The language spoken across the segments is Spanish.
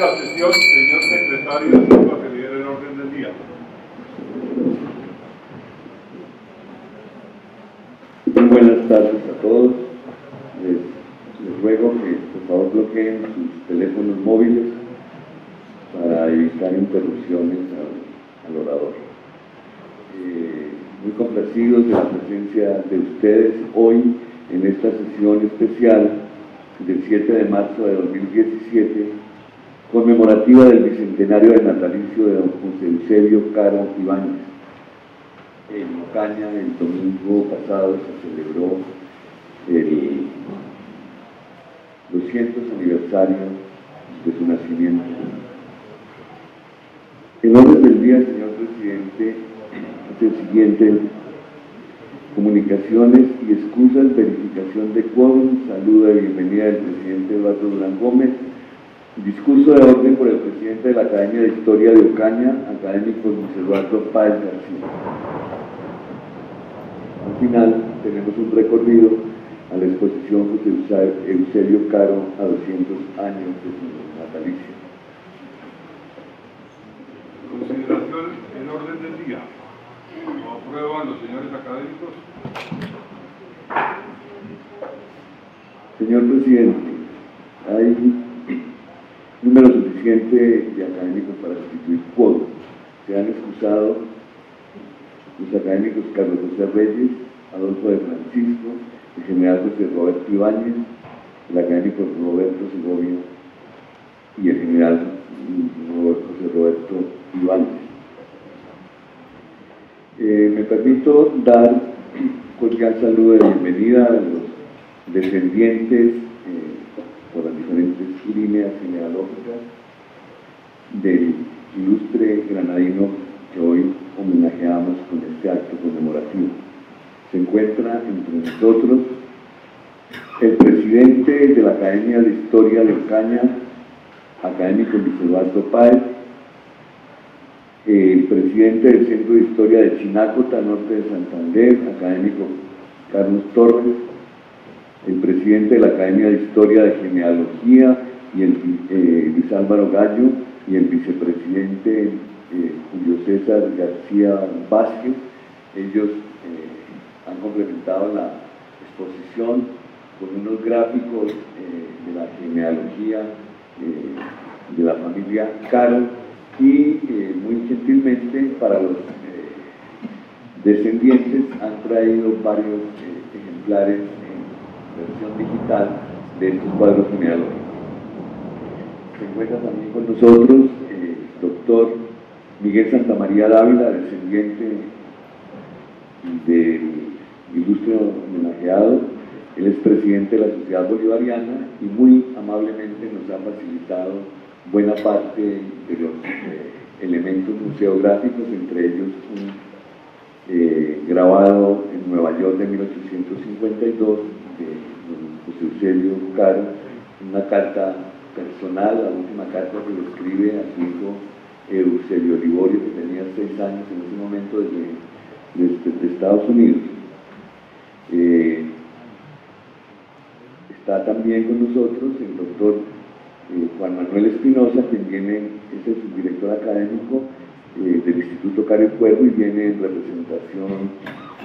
la sesión, señor secretario, para que lidere el orden del día. Muy buenas tardes a todos. Les ruego que por favor bloqueen sus teléfonos móviles para evitar interrupciones al orador. Muy complacidos de la presencia de ustedes hoy en esta sesión especial del 7 de marzo de 2017, conmemorativa del bicentenario del natalicio de don José Eusebio Caro Ibáñez. En Ocaña, el domingo pasado, se celebró el 200 aniversario de su nacimiento. El orden del día, señor presidente, es el siguiente: comunicaciones y excusas, verificación de quórum, saludo de bienvenida del presidente Eduardo Durán Gómez, discurso de orden por el presidente de la Academia de Historia de Ocaña, académico Luis Eduardo Páez García. Al final tenemos un recorrido a la exposición José Eusebio Caro a 200 años de su natalicio. Consideración en orden del día. ¿Lo aprueban los señores académicos? Señor presidente, hay número suficiente de académicos para sustituir quórum. Se han excusado los académicos Carlos José Reyes, Adolfo de Francisco, el general José Roberto Ibáñez, el académico Roberto Segovia y el general José Roberto Ibáñez. Me permito dar cordial saludo de bienvenida a los descendientes por las diferentes líneas genealógicas del ilustre granadino que hoy homenajeamos con este acto conmemorativo. Se encuentra entre nosotros el presidente de la Academia de Historia de Ocaña, académico Luis Eduardo Páez, el presidente del Centro de Historia de Chinácota, norte de Santander, académico Carlos Torres, el presidente de la Academia de Historia de Genealogía, y Luis Álvaro Gallo, y el vicepresidente Julio César García Vázquez. Ellos han complementado la exposición con unos gráficos de la genealogía de la familia Caro, y muy gentilmente para los descendientes han traído varios ejemplares en versión digital de estos cuadros genealógicos. Se encuentra también con nosotros el doctor Miguel Santamaría Dávila, descendiente del ilustre homenajeado. Él es presidente de la Sociedad Bolivariana y muy amablemente nos ha facilitado buena parte de los elementos museográficos, entre ellos un grabado en Nueva York de 1852 de José Eusebio Caro, una carta personal, la última carta que le escribe a su hijo Eusebio Liborio, que tenía 6 años en ese momento desde Estados Unidos. Está también con nosotros el doctor Juan Manuel Espinosa, quien es el subdirector académico del Instituto Cario Cuervo y viene en representación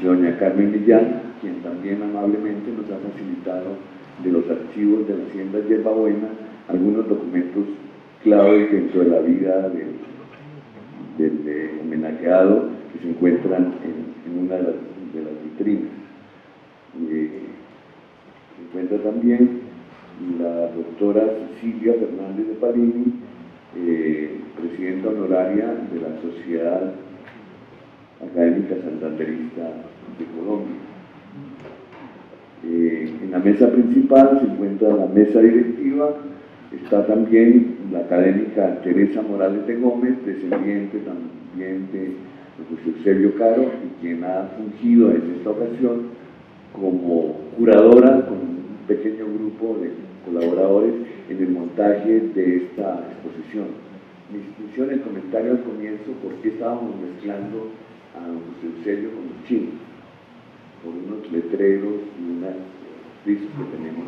de doña Carmen Millán, quien también amablemente nos ha facilitado de los archivos de la Hacienda Yerbabuena algunos documentos claves dentro de la vida del homenajeado que se encuentran en una de las vitrinas. Se encuentra también la doctora Cecilia Fernández de Palini, presidenta honoraria de la Sociedad Académica Santanderista de Colombia. En la mesa principal se encuentra la mesa directiva, está también la académica Teresa Morales de Gómez, descendiente también de José Eusebio Caro, y quien ha fungido en esta ocasión como curadora con un pequeño grupo de colaboradores en el montaje de esta exposición. Mi institución, el comentario al comienzo, por qué estábamos mezclando a José Eusebio con los chinos, por unos letreros y unas frisos que tenemos.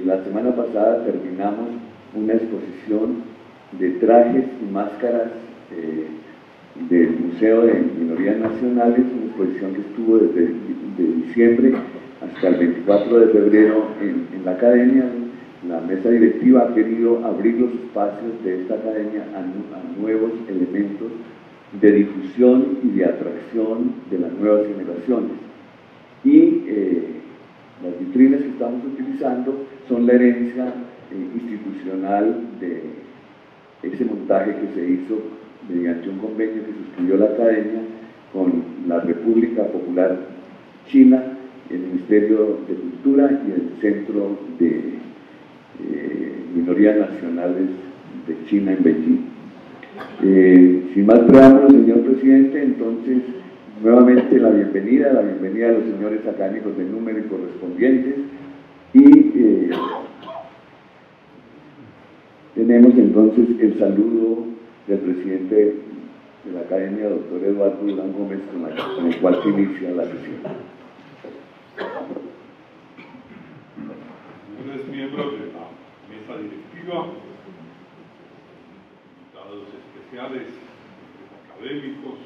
La semana pasada terminamos una exposición de trajes y máscaras del Museo de Minorías Nacionales, una exposición que estuvo desde diciembre hasta el 24 de febrero en la academia. La mesa directiva ha querido abrir los espacios de esta academia a nuevos elementos de difusión y de atracción de las nuevas generaciones. Y las vitrinas que estamos utilizando son la herencia institucional de ese montaje que se hizo mediante un convenio que suscribió la academia con la República Popular China, el Ministerio de Cultura y el Centro de Minorías Nacionales de China en Beijing. Sin más preámbulos, señor presidente, entonces nuevamente la bienvenida a los señores académicos de número y correspondientes, y tenemos entonces el saludo del presidente de la Academia, doctor Eduardo Durán Gómez, con el cual se inicia la sesión. Señores miembros de la mesa directiva, invitados especiales, académicos,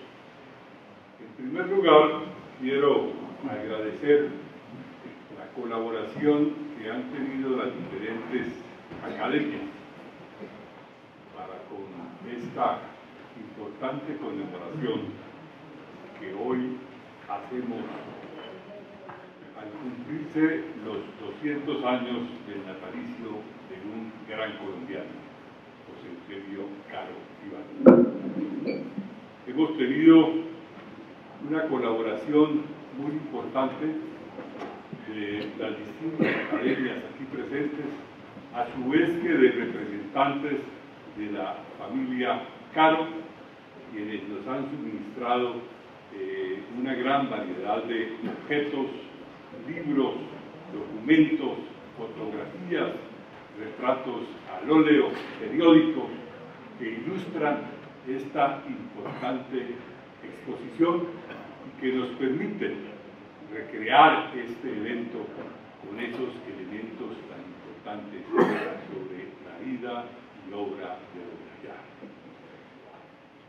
en primer lugar quiero agradecer la colaboración que han tenido las diferentes academias para con esta importante conmemoración que hoy hacemos al cumplirse los 200 años del natalicio de un gran colombiano, José Eusebio Caro Ibáñez. Hemos tenido una colaboración muy importante de las distintas academias aquí presentes, a su vez que de representantes de la familia Caro, quienes nos han suministrado una gran variedad de objetos, libros, documentos, fotografías, retratos al óleo, periódicos, que ilustran esta importante exposición y que nos permiten recrear este evento con esos elementos tan importantes sobre la vida y obra de Don Gallardo.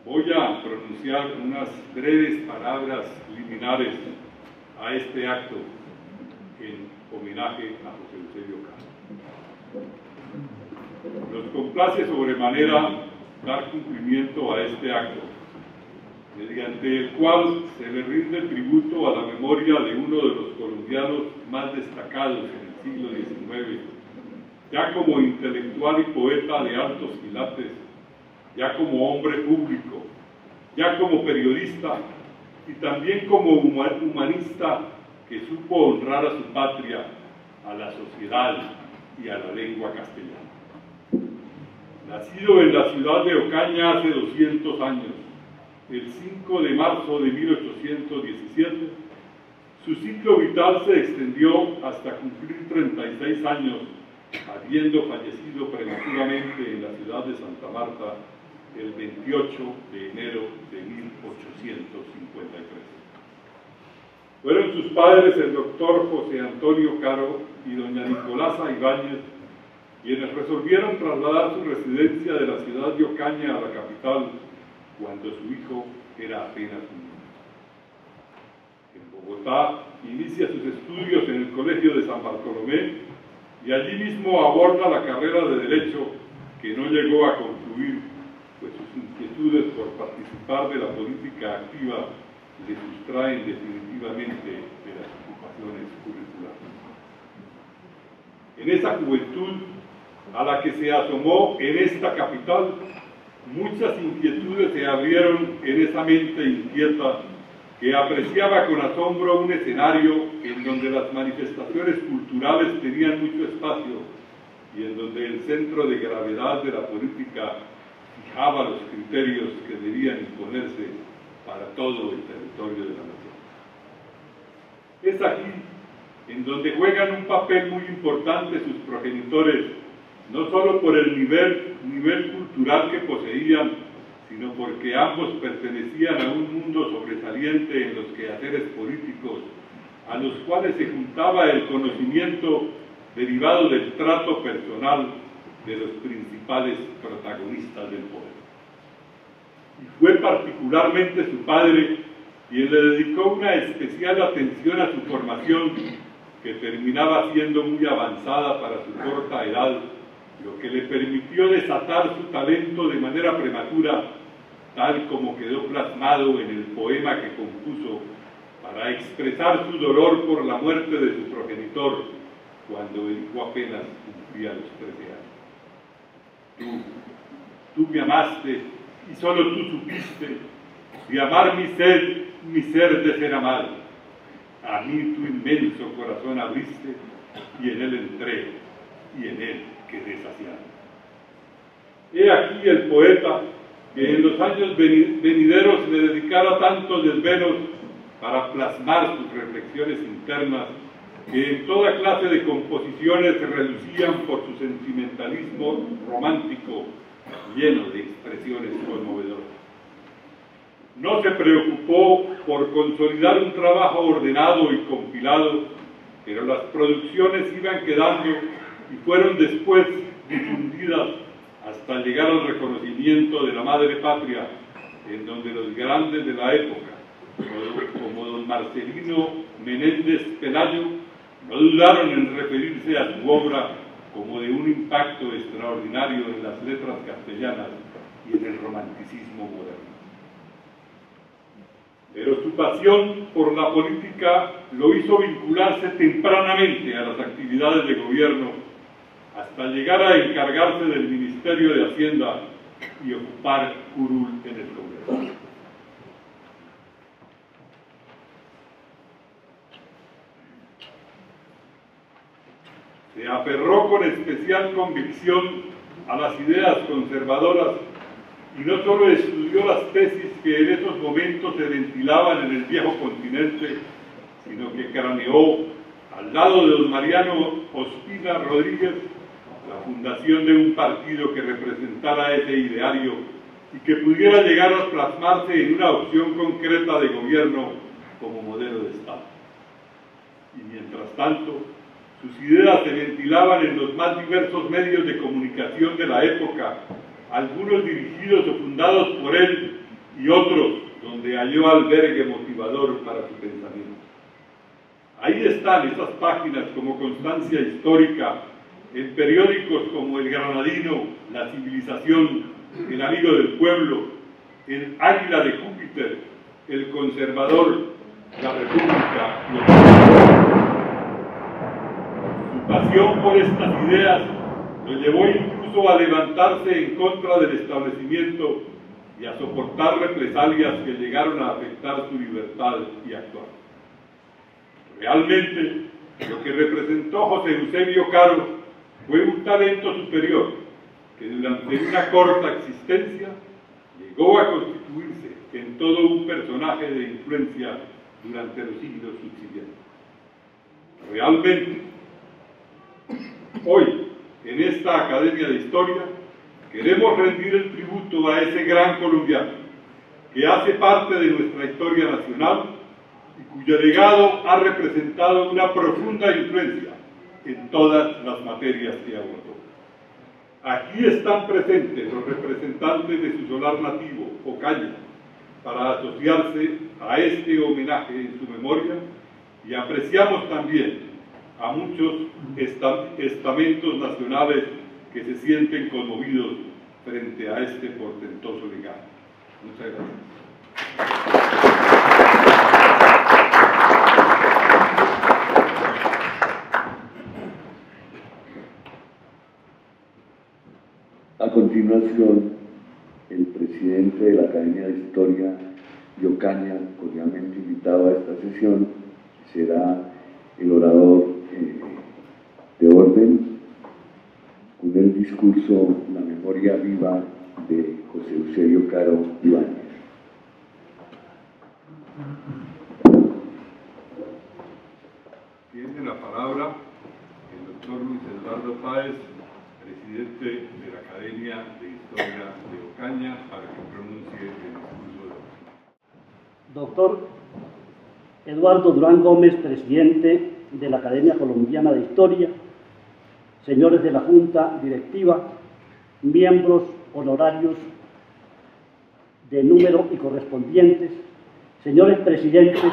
Voy a pronunciar unas breves palabras liminares a este acto en homenaje a José Eusebio Caro. Nos complace sobremanera dar cumplimiento a este acto, mediante el cual se le rinde tributo a la memoria de uno de los colombianos más destacados en el siglo XIX, ya como intelectual y poeta de altos quilates, ya como hombre público, ya como periodista y también como humanista que supo honrar a su patria, a la sociedad y a la lengua castellana. Nacido en la ciudad de Ocaña hace 200 años, el 5 de marzo de 1817, su ciclo vital se extendió hasta cumplir 36 años, habiendo fallecido prematuramente en la ciudad de Santa Marta el 28 de enero de 1853. Fueron sus padres el doctor José Antonio Caro y doña Nicolasa Ibáñez, quienes resolvieron trasladar su residencia de la ciudad de Ocaña a la capital cuando su hijo era apenas un niño. En Bogotá inicia sus estudios en el Colegio de San Bartolomé y allí mismo aborda la carrera de Derecho, que no llegó a concluir, pues sus inquietudes por participar de la política activa le sustraen definitivamente de las ocupaciones curriculares. En esa juventud a la que se asomó en esta capital, muchas inquietudes se abrieron en esa mente inquieta que apreciaba con asombro un escenario en donde las manifestaciones culturales tenían mucho espacio y en donde el centro de gravedad de la política fijaba los criterios que debían imponerse para todo el territorio de la nación. Es aquí en donde juegan un papel muy importante sus progenitores, no solo por el nivel cultural que poseían, sino porque ambos pertenecían a un mundo sobresaliente en los quehaceres políticos, a los cuales se juntaba el conocimiento derivado del trato personal de los principales protagonistas del poder. Y fue particularmente su padre quien le dedicó una especial atención a su formación, que terminaba siendo muy avanzada para su corta edad, lo que le permitió desatar su talento de manera prematura, tal como quedó plasmado en el poema que compuso para expresar su dolor por la muerte de su progenitor, cuando el hijo apenas cumplía los 13 años. Tú me amaste y solo tú supiste de amar mi ser de ser amado. A mí tu inmenso corazón abriste y en él entré y en él quedé saciado. He aquí el poeta que en los años venideros le dedicara tantos desvelos para plasmar sus reflexiones internas, que en toda clase de composiciones se relucían por su sentimentalismo romántico, lleno de expresiones conmovedoras. No se preocupó por consolidar un trabajo ordenado y compilado, pero las producciones iban quedando y fueron después difundidas hasta llegar al reconocimiento de la madre patria, en donde los grandes de la época, como don Marcelino Menéndez Pelayo, no dudaron en referirse a su obra como de un impacto extraordinario en las letras castellanas y en el romanticismo moderno. Pero su pasión por la política lo hizo vincularse tempranamente a las actividades de gobierno, hasta llegar a encargarse del Ministerio de Hacienda y ocupar curul en el Congreso. Se aferró con especial convicción a las ideas conservadoras y no solo estudió las tesis que en esos momentos se ventilaban en el viejo continente, sino que craneó, al lado de don Mariano Ospina Rodríguez, la fundación de un partido que representara ese ideario y que pudiera llegar a plasmarse en una opción concreta de gobierno como modelo de Estado. Y mientras tanto, sus ideas se ventilaban en los más diversos medios de comunicación de la época, algunos dirigidos o fundados por él y otros donde halló albergue motivador para su pensamiento. Ahí están esas páginas como constancia histórica en periódicos como El Granadino, La Civilización, El Amigo del Pueblo, El Águila de Júpiter, El Conservador, La República y El Pueblo. Su pasión por estas ideas lo llevó incluso a levantarse en contra del establecimiento y a soportar represalias que llegaron a afectar su libertad y actuar. Realmente, lo que representó José Eusebio Caro fue un talento superior que durante una corta existencia llegó a constituirse en todo un personaje de influencia durante los siglos subsiguientes. Realmente, hoy, en esta Academia de Historia, queremos rendir el tributo a ese gran colombiano que hace parte de nuestra historia nacional y cuyo legado ha representado una profunda influencia en todas las materias que abordó. Aquí están presentes los representantes de su solar nativo, Ocaña, para asociarse a este homenaje en su memoria, y apreciamos también a muchos estamentos nacionales que se sienten conmovidos frente a este portentoso legado. Muchas gracias. A continuación, el presidente de la Academia de Historia de Ocaña, cordialmente invitado a esta sesión, será el orador de orden con el discurso La memoria viva de José Eusebio Caro Ibáñez. Tiene la palabra el doctor Luis Eduardo Páez, presidente de la Academia de Historia de Ocaña, para que pronuncie el discurso de hoy. Doctor Eduardo Durán Gómez, presidente de la Academia Colombiana de Historia, señores de la Junta Directiva, miembros honorarios de número y correspondientes, señores presidentes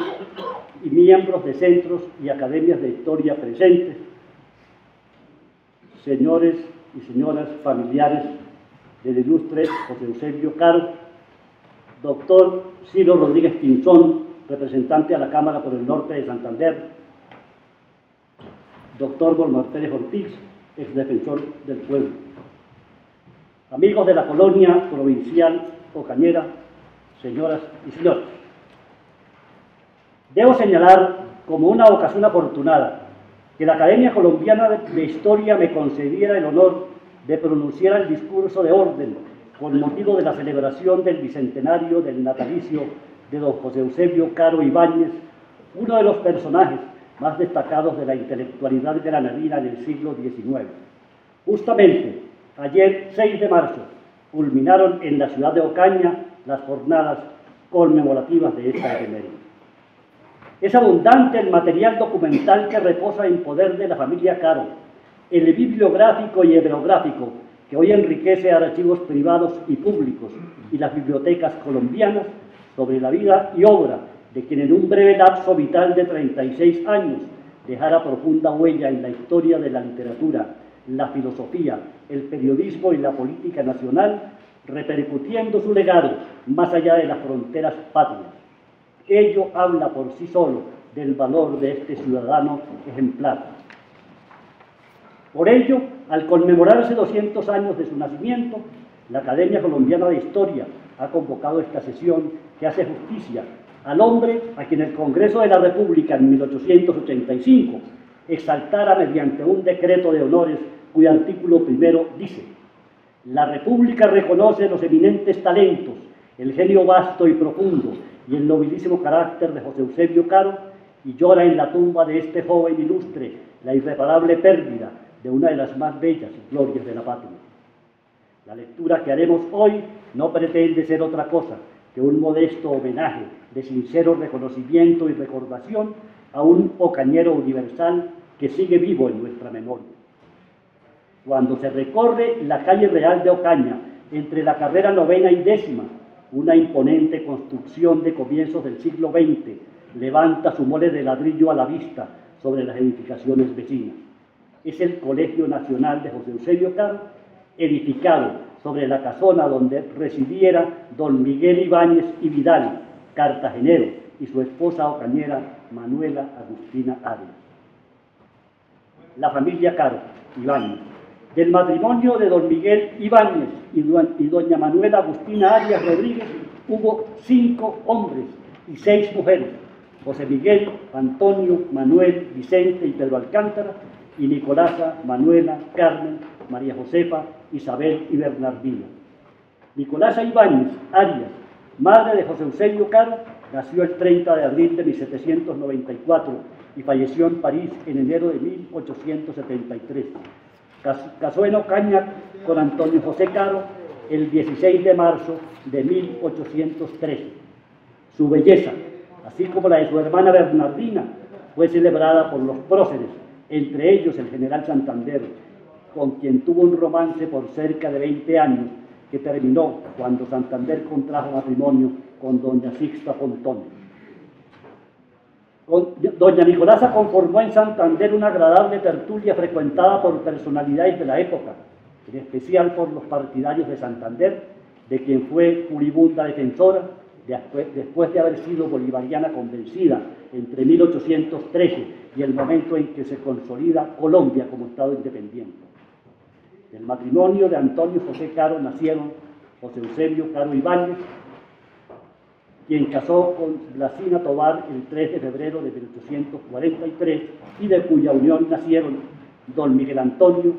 y miembros de centros y academias de historia presentes, señores y señoras familiares del ilustre José Eusebio Caro, doctor Ciro Rodríguez Pinzón, representante a la Cámara por el Norte de Santander, doctor Volmar Pérez Ortiz, exdefensor del pueblo, amigos de la colonia provincial Ocañera, señoras y señores. Debo señalar como una ocasión afortunada que la Academia Colombiana de Historia me concediera el honor de pronunciar el discurso de orden con motivo de la celebración del bicentenario del natalicio de don José Eusebio Caro Ibáñez, uno de los personajes más destacados de la intelectualidad granadina del siglo XIX. Justamente, ayer 6 de marzo, culminaron en la ciudad de Ocaña las jornadas conmemorativas de esta efeméride. Es abundante el material documental que reposa en poder de la familia Caro, el bibliográfico y hebrográfico que hoy enriquece archivos privados y públicos y las bibliotecas colombianas sobre la vida y obra de quien en un breve lapso vital de 36 años dejara profunda huella en la historia de la literatura, la filosofía, el periodismo y la política nacional, repercutiendo su legado más allá de las fronteras patrias. Ello habla por sí solo del valor de este ciudadano ejemplar. Por ello, al conmemorarse 200 años de su nacimiento, la Academia Colombiana de Historia ha convocado esta sesión que hace justicia al hombre a quien el Congreso de la República en 1885 exaltara mediante un decreto de honores cuyo artículo primero dice: la República reconoce los eminentes talentos, el genio vasto y profundo y el nobilísimo carácter de José Eusebio Caro, y llora en la tumba de este joven ilustre la irreparable pérdida de una de las más bellas glorias de la patria. La lectura que haremos hoy no pretende ser otra cosa que un modesto homenaje de sincero reconocimiento y recordación a un ocañero universal que sigue vivo en nuestra memoria. Cuando se recorre la calle real de Ocaña, entre la carrera 9ª y 10ª, una imponente construcción de comienzos del siglo XX levanta su mole de ladrillo a la vista sobre las edificaciones vecinas. Es el Colegio Nacional de José Eusebio Caro, edificado sobre la casona donde residiera don Miguel Ibáñez y Vidal, cartagenero, y su esposa ocañera Manuela Agustina Arias. La familia Caro Ibáñez. Del matrimonio de don Miguel Ibáñez y doña Manuela Agustina Arias Rodríguez hubo 5 hombres y 6 mujeres: José Miguel, Antonio, Manuel, Vicente y Pedro Alcántara, y Nicolasa, Manuela, Carmen, María Josefa, Isabel y Bernardina. Nicolasa Ibáñez Arias, madre de José Eusebio Caro, nació el 30 de abril de 1794 y falleció en París en enero de 1873. Casó en Ocaña con Antonio José Caro el 16 de marzo de 1813. Su belleza, así como la de su hermana Bernardina, fue celebrada por los próceres, entre ellos el general Santander, con quien tuvo un romance por cerca de 20 años, que terminó cuando Santander contrajo matrimonio con doña Sixta Pontón. Doña Nicolasa conformó en Santander una agradable tertulia frecuentada por personalidades de la época, en especial por los partidarios de Santander, de quien fue furibunda defensora, después de haber sido bolivariana convencida entre 1813 y el momento en que se consolida Colombia como Estado independiente. Del matrimonio de Antonio José Caro nacieron José Eusebio Caro Ibáñez, quien casó con Blasina Tovar el 3 de febrero de 1843 y de cuya unión nacieron don Miguel Antonio,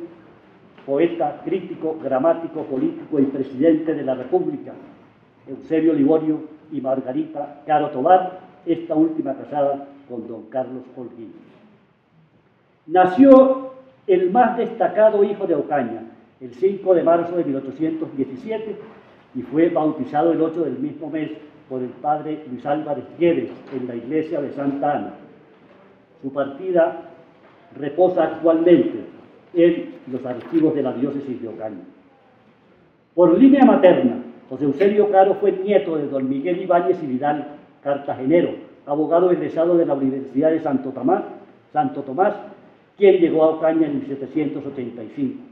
poeta, crítico, gramático, político y presidente de la República, Eusebio Liborio y Margarita Caro Tovar, esta última casada con don Carlos Holguín. Nació el más destacado hijo de Ocaña el 5 de marzo de 1817 y fue bautizado el 8 del mismo mes por el padre Luis Álvarez Guedes en la iglesia de Santa Ana. Su partida reposa actualmente en los archivos de la diócesis de Ocaña. Por línea materna, José Eusebio Caro fue nieto de don Miguel Ibáñez y Vidal, cartagenero, abogado egresado de la Universidad de Santo Tomás, quien llegó a Ocaña en 1785.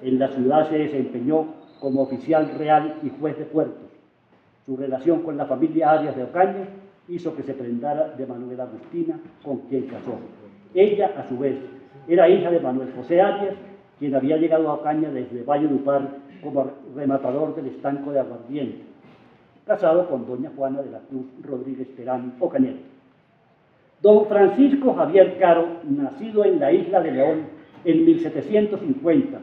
En la ciudad se desempeñó como oficial real y juez de puertos. Su relación con la familia Arias de Ocaña hizo que se prendara de Manuela Agustina, con quien casó. Ella, a su vez, era hija de Manuel José Arias, quien había llegado a Ocaña desde Valledupar como rematador del estanco de aguardiente, casado con doña Juana de la Cruz Rodríguez Terán, ocañero. Don Francisco Javier Caro, nacido en la isla de León en 1750,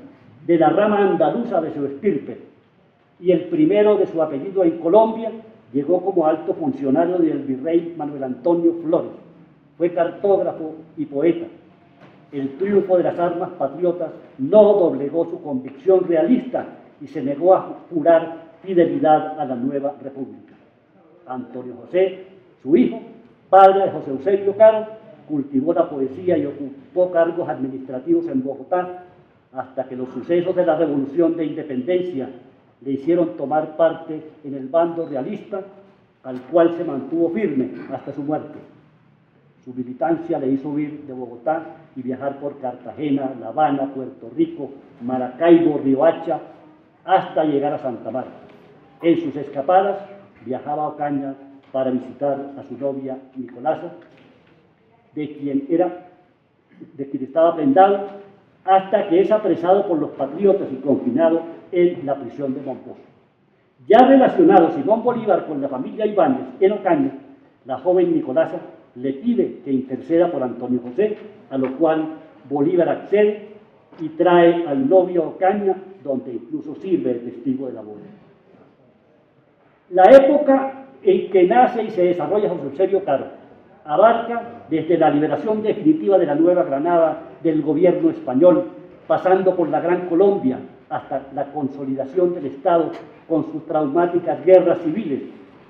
de la rama andaluza de su estirpe, y el primero de su apellido en Colombia, llegó como alto funcionario del virrey Manuel Antonio Flores. Fue cartógrafo y poeta. El triunfo de las armas patriotas no doblegó su convicción realista y se negó a jurar fidelidad a la nueva república. Antonio José, su hijo, padre de José Eusebio Caro, cultivó la poesía y ocupó cargos administrativos en Bogotá hasta que los sucesos de la Revolución de Independencia le hicieron tomar parte en el bando realista, al cual se mantuvo firme hasta su muerte. Su militancia le hizo huir de Bogotá y viajar por Cartagena, La Habana, Puerto Rico, Maracaibo, Riohacha, hasta llegar a Santa Marta. En sus escapadas viajaba a Ocaña para visitar a su novia Nicolasa, de quien estaba prendado, hasta que es apresado por los patriotas y confinado en la prisión de Mompox. Ya relacionado Simón Bolívar con la familia Ibáñez en Ocaña, la joven Nicolasa le pide que interceda por Antonio José, a lo cual Bolívar accede y trae al novio a Ocaña, donde incluso sirve de testigo de la boda. La época en que nace y se desarrolla José Eusebio Caro abarca desde la liberación definitiva de la Nueva Granada del gobierno español, pasando por la Gran Colombia, hasta la consolidación del Estado con sus traumáticas guerras civiles,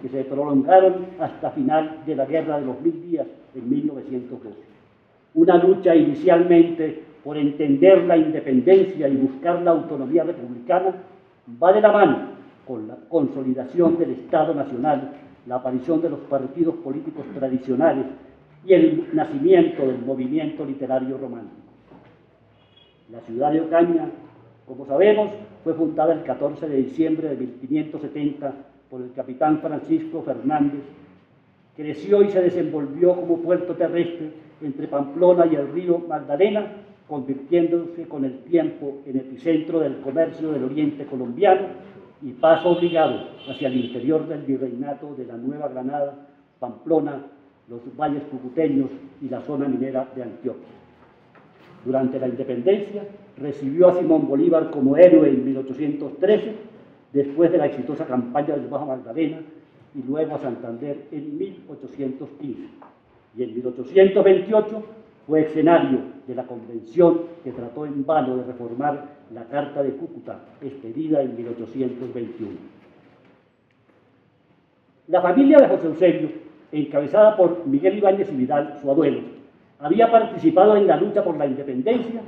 que se prolongaron hasta final de la Guerra de los 1000 días en 1912. Una lucha inicialmente por entender la independencia y buscar la autonomía republicana va de la mano con la consolidación del Estado Nacional, la aparición de los partidos políticos tradicionales y el nacimiento del movimiento literario romántico. La ciudad de Ocaña, como sabemos, fue fundada el 14 de diciembre de 1570 por el capitán Francisco Fernández. Creció y se desenvolvió como puerto terrestre entre Pamplona y el río Magdalena, convirtiéndose con el tiempo en epicentro del comercio del oriente colombiano y paso obligado hacia el interior del virreinato de la Nueva Granada, Pamplona, los valles cucuteños y la zona minera de Antioquia. Durante la independencia recibió a Simón Bolívar como héroe en 1813, después de la exitosa campaña del Bajo Magdalena, y luego a Santander en 1815. Y en 1828 fue escenario de la convención que trató en vano de reformar la Carta de Cúcuta, expedida en 1821. La familia de José Eusebio, encabezada por Miguel Ibáñez y Vidal, su abuelo, había participado en la lucha por la independencia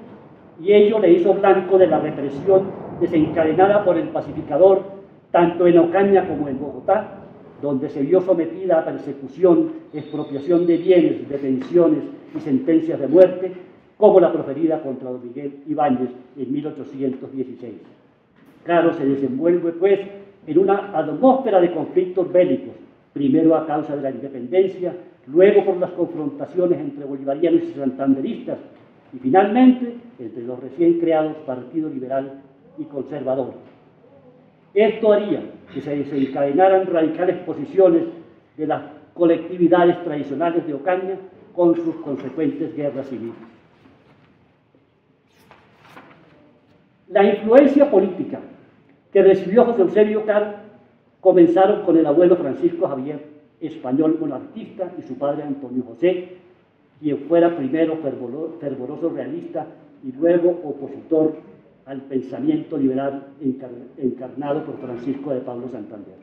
y ello le hizo blanco de la represión desencadenada por el pacificador tanto en Ocaña como en Bogotá, donde se vio sometida a persecución, expropiación de bienes, detenciones y sentencias de muerte, como la proferida contra don Miguel Ibáñez en 1816. Caro se desenvuelve, pues, en una atmósfera de conflictos bélicos, primero a causa de la independencia, luego por las confrontaciones entre bolivarianos y santanderistas, y finalmente entre los recién creados Partido Liberal y Conservador. Esto haría que se desencadenaran radicales posiciones de las colectividades tradicionales de Ocaña con sus consecuentes guerras civiles. La influencia política que recibió José Eusebio Caro comenzaron con el abuelo Francisco Javier, español monarquista, y su padre Antonio José, quien fuera primero fervoroso realista y luego opositor al pensamiento liberal encarnado por Francisco de Pablo Santander.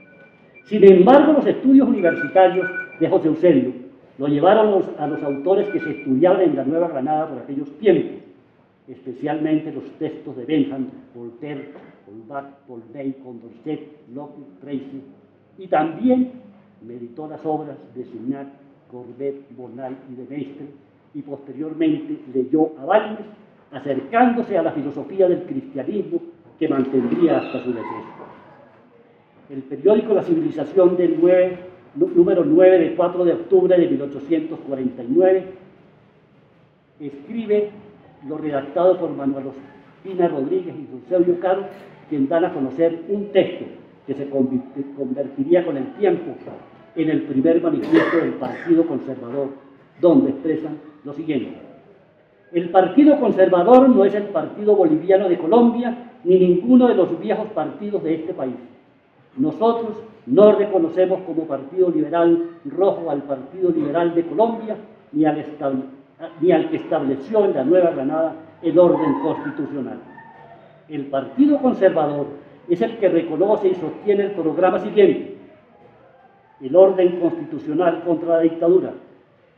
Sin embargo, los estudios universitarios de José Eusebio lo llevaron a los autores que se estudiaban en la Nueva Granada por aquellos tiempos, especialmente los textos de Bentham, Voltaire, Holbach, Volney, Condorcet, Locke, Tracy, y también meditó las obras de Signac, Courbet, Bonnay y de Maistre, y posteriormente leyó a Balmes, acercándose a la filosofía del cristianismo que mantendría hasta su deceso. El periódico La Civilización del número 9 de 4 de octubre de 1849 escribe lo redactado por Manuel Ospina Rodríguez y Eusebio Caro, quien dan a conocer un texto que se convertiría con el tiempo en el primer manifiesto del Partido Conservador, donde expresan lo siguiente: el Partido Conservador no es el Partido Boliviano de Colombia ni ninguno de los viejos partidos de este país. Nosotros no reconocemos como Partido Liberal Rojo al Partido Liberal de Colombia ni al que estableció en la Nueva Granada el orden constitucional. El Partido Conservador es el que reconoce y sostiene el programa siguiente: el orden constitucional contra la dictadura,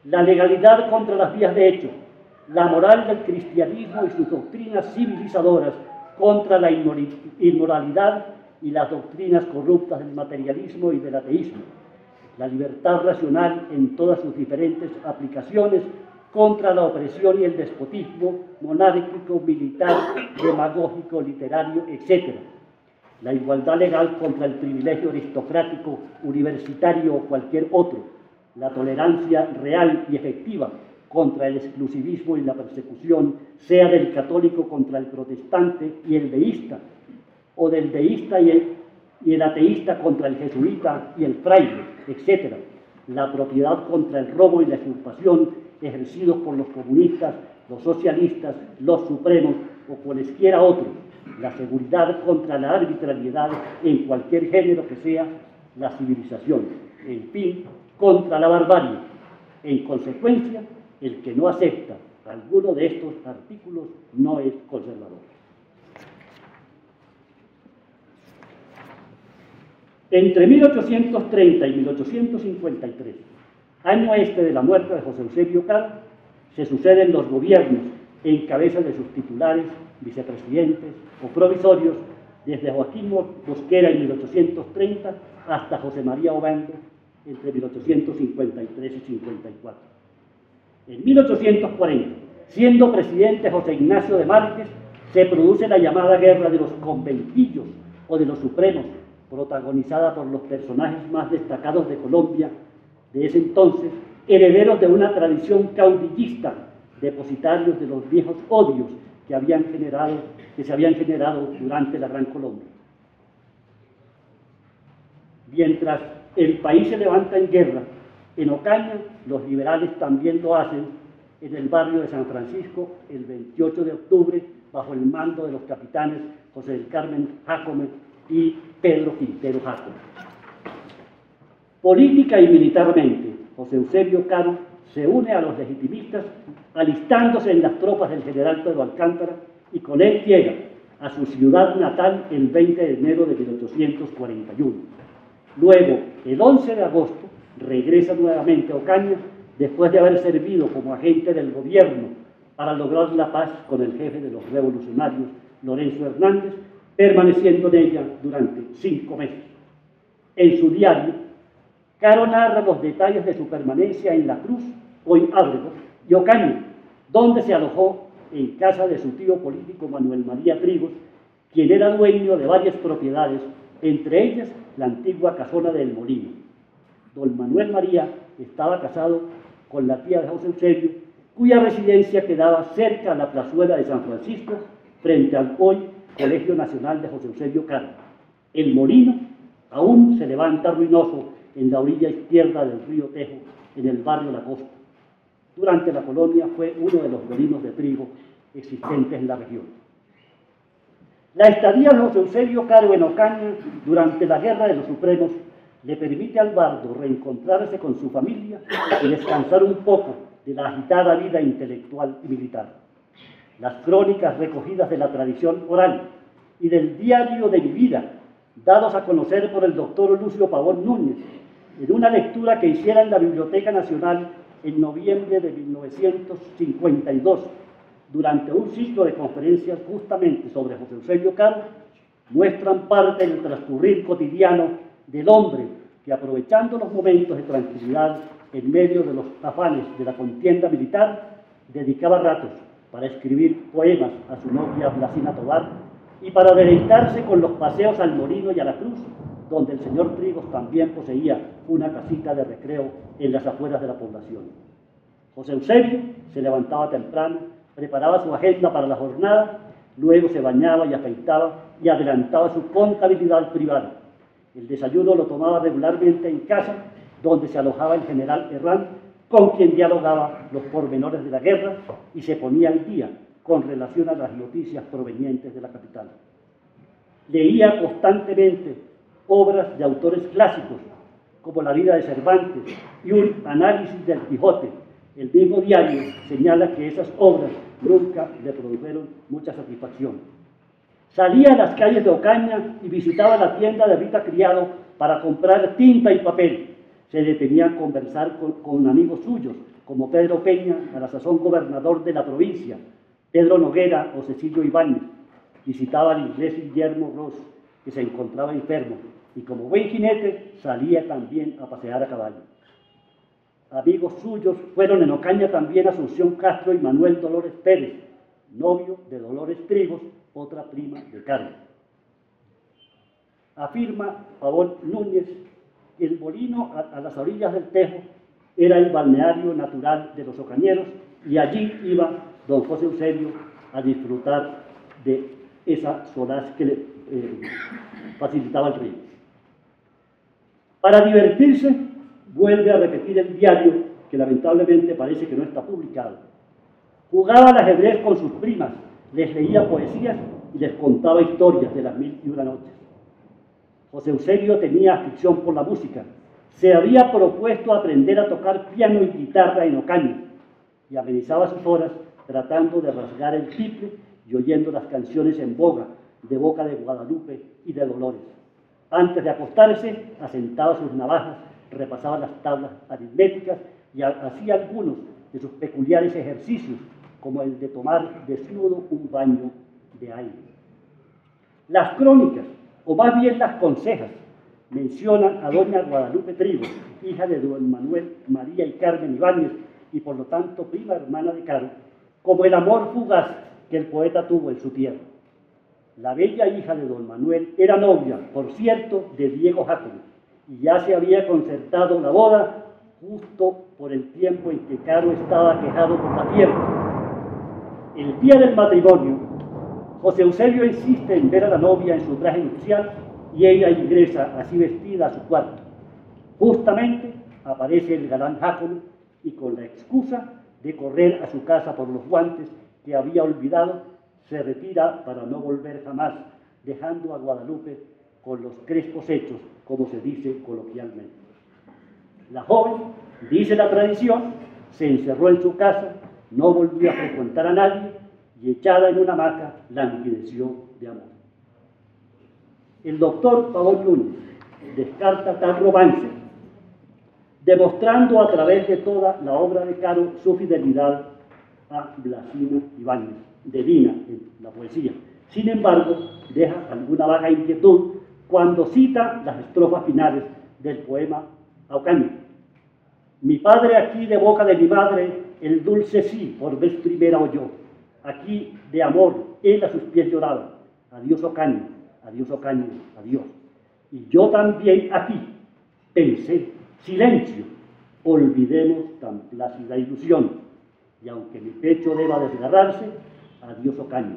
la legalidad contra las vías de hecho, la moral del cristianismo y sus doctrinas civilizadoras contra la inmoralidad y las doctrinas corruptas del materialismo y del ateísmo, la libertad racional en todas sus diferentes aplicaciones contra la opresión y el despotismo monárquico, militar, demagógico, literario, etc. La igualdad legal contra el privilegio aristocrático, universitario o cualquier otro, la tolerancia real y efectiva contra el exclusivismo y la persecución, sea del católico contra el protestante y el deísta, o del deísta y el ateísta contra el jesuita y el fraile, etc. La propiedad contra el robo y la usurpación ejercidos por los comunistas, los socialistas, los supremos o cualesquiera otros. La seguridad contra la arbitrariedad en cualquier género que sea la civilización. En fin, contra la barbarie. En consecuencia, el que no acepta alguno de estos artículos no es conservador. Entre 1830 y 1853, año este de la muerte de José Eusebio Caro, se suceden los gobiernos en cabeza de sus titulares, vicepresidentes o provisorios, desde Joaquín Mosquera en 1830 hasta José María Obando entre 1853 y 54. En 1840, siendo presidente José Ignacio de Márquez, se produce la llamada Guerra de los Conventillos o de los Supremos, protagonizada por los personajes más destacados de Colombia de ese entonces, herederos de una tradición caudillista, depositarios de los viejos odios que se habían generado durante la Gran Colombia. Mientras el país se levanta en guerra, en Ocaña los liberales también lo hacen en el barrio de San Francisco el 28 de octubre bajo el mando de los capitanes José del Carmen Jácome y Pedro Quintero Jácome. Política y militarmente, José Eusebio Caro se une a los legitimistas alistándose en las tropas del general Pedro Alcántara y con él llega a su ciudad natal el 20 de enero de 1841. Luego, el 11 de agosto, regresa nuevamente a Ocaña después de haber servido como agente del gobierno para lograr la paz con el jefe de los revolucionarios, Lorenzo Hernández, permaneciendo en ella durante 5 meses. En su diario, Caro narra los detalles de su permanencia en La Cruz, hoy Ábrego, y Ocaña, donde se alojó en casa de su tío político Manuel María Trigos, quien era dueño de varias propiedades, entre ellas la antigua casona del Molino. Don Manuel María estaba casado con la tía de José Eusebio, cuya residencia quedaba cerca a la plazuela de San Francisco, frente al hoy Colegio Nacional de José Eusebio Caro. El Molino aún se levanta ruinoso en la orilla izquierda del río Tejo, en el barrio La Costa. Durante la colonia fue uno de los molinos de trigo existentes en la región. La estadía de José Eusebio Caro en Ocaña durante la Guerra de los Supremos le permite al bardo reencontrarse con su familia y descansar un poco de la agitada vida intelectual y militar. Las crónicas recogidas de la tradición oral y del diario de mi vida, dados a conocer por el doctor Lucio Pavón Núñez, en una lectura que hiciera en la Biblioteca Nacional en noviembre de 1952, durante un ciclo de conferencias justamente sobre José Eusebio Caro, muestran parte del transcurrir cotidiano del hombre que, aprovechando los momentos de tranquilidad en medio de los afanes de la contienda militar, dedicaba ratos para escribir poemas a su novia Blasina Tobar y para deleitarse con los paseos al Molino y a la Cruz, donde el señor Trigos también poseía una casita de recreo en las afueras de la población. José Eusebio se levantaba temprano, preparaba su agenda para la jornada, luego se bañaba y afeitaba y adelantaba su contabilidad privada. El desayuno lo tomaba regularmente en casa, donde se alojaba el general Herrán, con quien dialogaba los pormenores de la guerra y se ponía al día con relación a las noticias provenientes de la capital. Leía constantemente obras de autores clásicos, como La vida de Cervantes y un análisis del Quijote. El mismo diario señala que esas obras nunca le produjeron mucha satisfacción. Salía a las calles de Ocaña y visitaba la tienda de Rita Criado para comprar tinta y papel. Se detenía a conversar con amigos suyos, como Pedro Peña, a la sazón gobernador de la provincia, Pedro Noguera o Cecilio Ibáñez. Visitaba al inglés Guillermo Ross, que se encontraba enfermo, y como buen jinete salía también a pasear a caballo. Amigos suyos fueron en Ocaña también Asunción Castro y Manuel Dolores Pérez, novio de Dolores Trigos, otra prima de Caro. Afirma Pavón Núñez que el molino a las orillas del Tejo era el balneario natural de los ocañeros y allí iba don José Eusebio a disfrutar de esa solaz que le facilitaba el río. Para divertirse, vuelve a repetir el diario, que lamentablemente parece que no está publicado. Jugaba al ajedrez con sus primas, les leía poesías y les contaba historias de las 1001 noches. José Eusebio tenía afición por la música. Se había propuesto aprender a tocar piano y guitarra en Ocaña y amenizaba sus horas tratando de rasgar el tiple y oyendo las canciones en boga de Boca de Guadalupe y de Dolores. Antes de acostarse, asentaba sus navajas, repasaba las tablas aritméticas y hacía algunos de sus peculiares ejercicios, como el de tomar desnudo un baño de aire. Las crónicas, o más bien las consejas, mencionan a doña Guadalupe Trigos, hija de don Manuel María y Carmen Ibáñez, y por lo tanto prima hermana de Caro, como el amor fugaz que el poeta tuvo en su tierra. La bella hija de don Manuel era novia, por cierto, de Diego Jácome, y ya se había concertado la boda justo por el tiempo en que Caro estaba aquejado por la fiebre. El día del matrimonio, José Eusebio insiste en ver a la novia en su traje nupcial y ella ingresa así vestida a su cuarto. Justamente aparece el galán Jácome y con la excusa de correr a su casa por los guantes que había olvidado, se retira para no volver jamás, dejando a Guadalupe con los crespos hechos, como se dice coloquialmente. La joven, dice la tradición, se encerró en su casa, no volvió a frecuentar a nadie y echada en una hamaca languideció de amor. El doctor Pavón Núñez descarta tal romance, demostrando a través de toda la obra de Caro su fidelidad a Blasina Ibáñez, de Lina en la poesía. Sin embargo, deja alguna vaga inquietud cuando cita las estrofas finales del poema Ocaña. Mi padre aquí de boca de mi madre el dulce sí por vez primera oyó. Aquí de amor él a sus pies lloraba. Adiós Ocaña, adiós Ocaña, adiós. Y yo también aquí pensé, silencio, olvidemos tan plácida ilusión. Y aunque mi pecho deba desgarrarse, adiós Ocaña,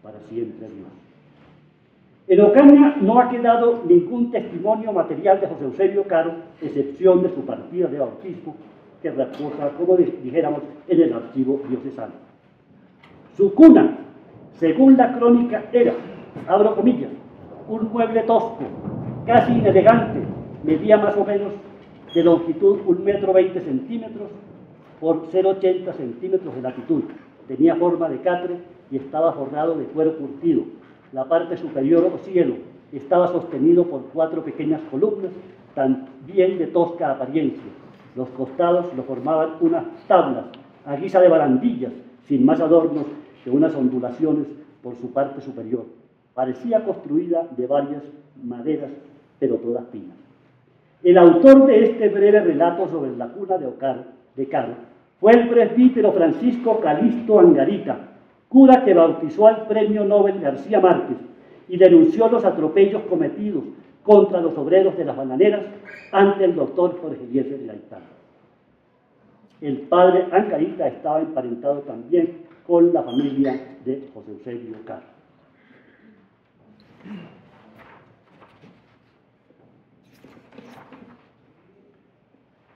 para siempre adiós. En Ocaña no ha quedado ningún testimonio material de José Eusebio Caro, excepción de su partida de bautismo, que reposa, como dijéramos, en el archivo diocesano. Su cuna, según la crónica, era, abro comillas, un mueble tosco, casi inelegante, medía más o menos de longitud 1,20 m por 0,80 centímetros de latitud. Tenía forma de catre y estaba forrado de cuero curtido. La parte superior o cielo estaba sostenido por 4 pequeñas columnas, también de tosca apariencia. Los costados lo formaban unas tablas a guisa de barandillas, sin más adornos de unas ondulaciones por su parte superior. Parecía construida de varias maderas, pero todas pinas. El autor de este breve relato sobre la cuna de Caro fue el presbítero Francisco Calixto Angarita, cura que bautizó al premio Nobel García Márquez y denunció los atropellos cometidos contra los obreros de las bananeras ante el doctor Jorge Eliezer Gaitán. El padre Angarita estaba emparentado también con la familia de José Eusebio Caro.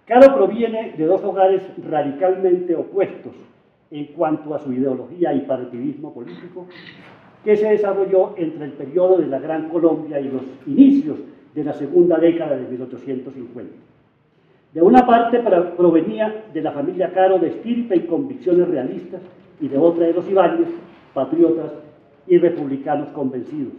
Caro proviene de dos hogares radicalmente opuestos en cuanto a su ideología y partidismo político, que se desarrolló entre el periodo de la Gran Colombia y los inicios de la segunda década de 1850. De una parte provenía de la familia Caro de estirpe y convicciones realistas, y de otra de los Ibáñez, patriotas y republicanos convencidos.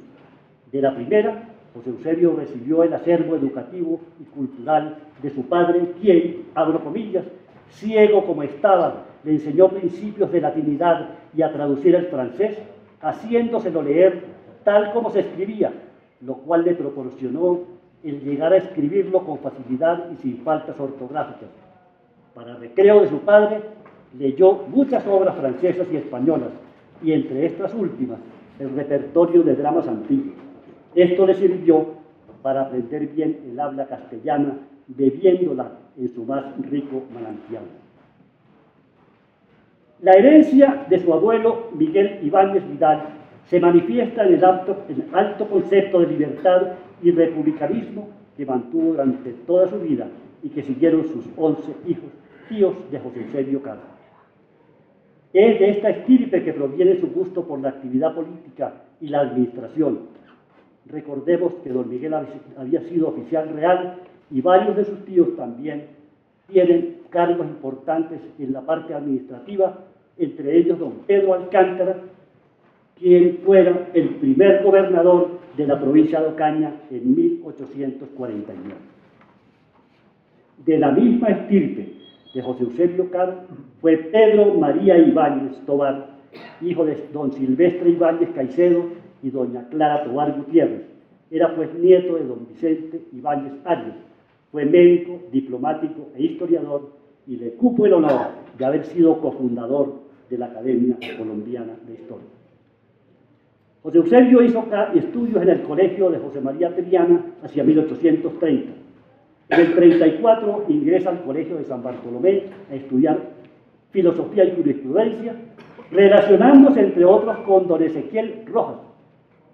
De la primera, José Eusebio recibió el acervo educativo y cultural de su padre, quien, abro comillas, ciego como estaba, le enseñó principios de latinidad y a traducir el francés, haciéndoselo leer tal como se escribía, lo cual le proporcionó el llegar a escribirlo con facilidad y sin faltas ortográficas. Para recreo de su padre, leyó muchas obras francesas y españolas, y entre estas últimas, el repertorio de dramas antiguos. Esto le sirvió para aprender bien el habla castellana, bebiéndola en su más rico manantial. La herencia de su abuelo Miguel Ibáñez Vidal se manifiesta en el alto concepto de libertad y republicanismo que mantuvo durante toda su vida y que siguieron sus 11 hijos, tíos de José Eusebio Caro. Es de esta estirpe que proviene su gusto por la actividad política y la administración. Recordemos que don Miguel había sido oficial real y varios de sus tíos también tienen cargos importantes en la parte administrativa, entre ellos don Pedro Alcántara, quien fuera el primer gobernador de la provincia de Ocaña en 1849. De la misma estirpe de José Eusebio Caro fue Pedro María Ibáñez Tobar, hijo de don Silvestre Ibáñez Caicedo y doña Clara Tobar Gutiérrez. Era pues nieto de don Vicente Ibáñez Arias. Fue médico, diplomático e historiador y le cupo el honor de haber sido cofundador de la Academia Colombiana de Historia. José Eusebio hizo estudios en el Colegio de José María Triana hacia 1830. En el 34 ingresa al Colegio de San Bartolomé a estudiar filosofía y jurisprudencia, relacionándose entre otros con don Ezequiel Rojas.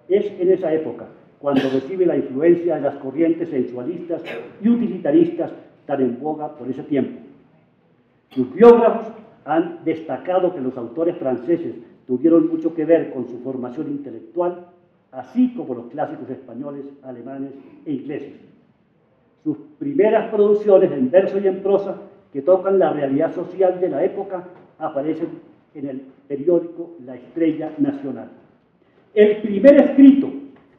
Es en esa época cuando recibe la influencia de las corrientes sensualistas y utilitaristas tan en boga por ese tiempo. Sus biógrafos han destacado que los autores franceses tuvieron mucho que ver con su formación intelectual, así como los clásicos españoles, alemanes e ingleses. Sus primeras producciones en verso y en prosa, que tocan la realidad social de la época, aparecen en el periódico La Estrella Nacional. El primer escrito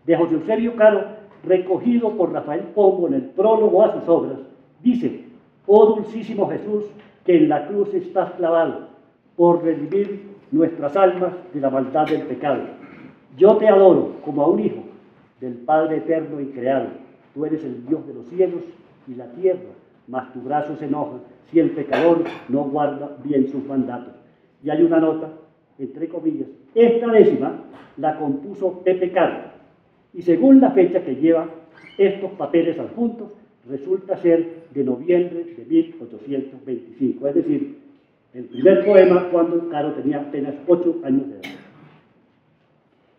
de José Eusebio Caro, recogido por Rafael Pombo en el prólogo a sus obras, dice: «Oh dulcísimo Jesús, que en la cruz estás clavado, por redimir nuestras almas de la maldad del pecado. Yo te adoro como a un hijo del Padre eterno y creado. Tú eres el Dios de los cielos y la tierra, mas tu brazo se enoja si el pecador no guarda bien sus mandatos». Y hay una nota, entre comillas: esta décima la compuso Pepe Caro, y según la fecha que lleva estos papeles adjuntos, resulta ser de noviembre de 1825, es decir, el primer poema cuando Caro tenía apenas 8 años de edad.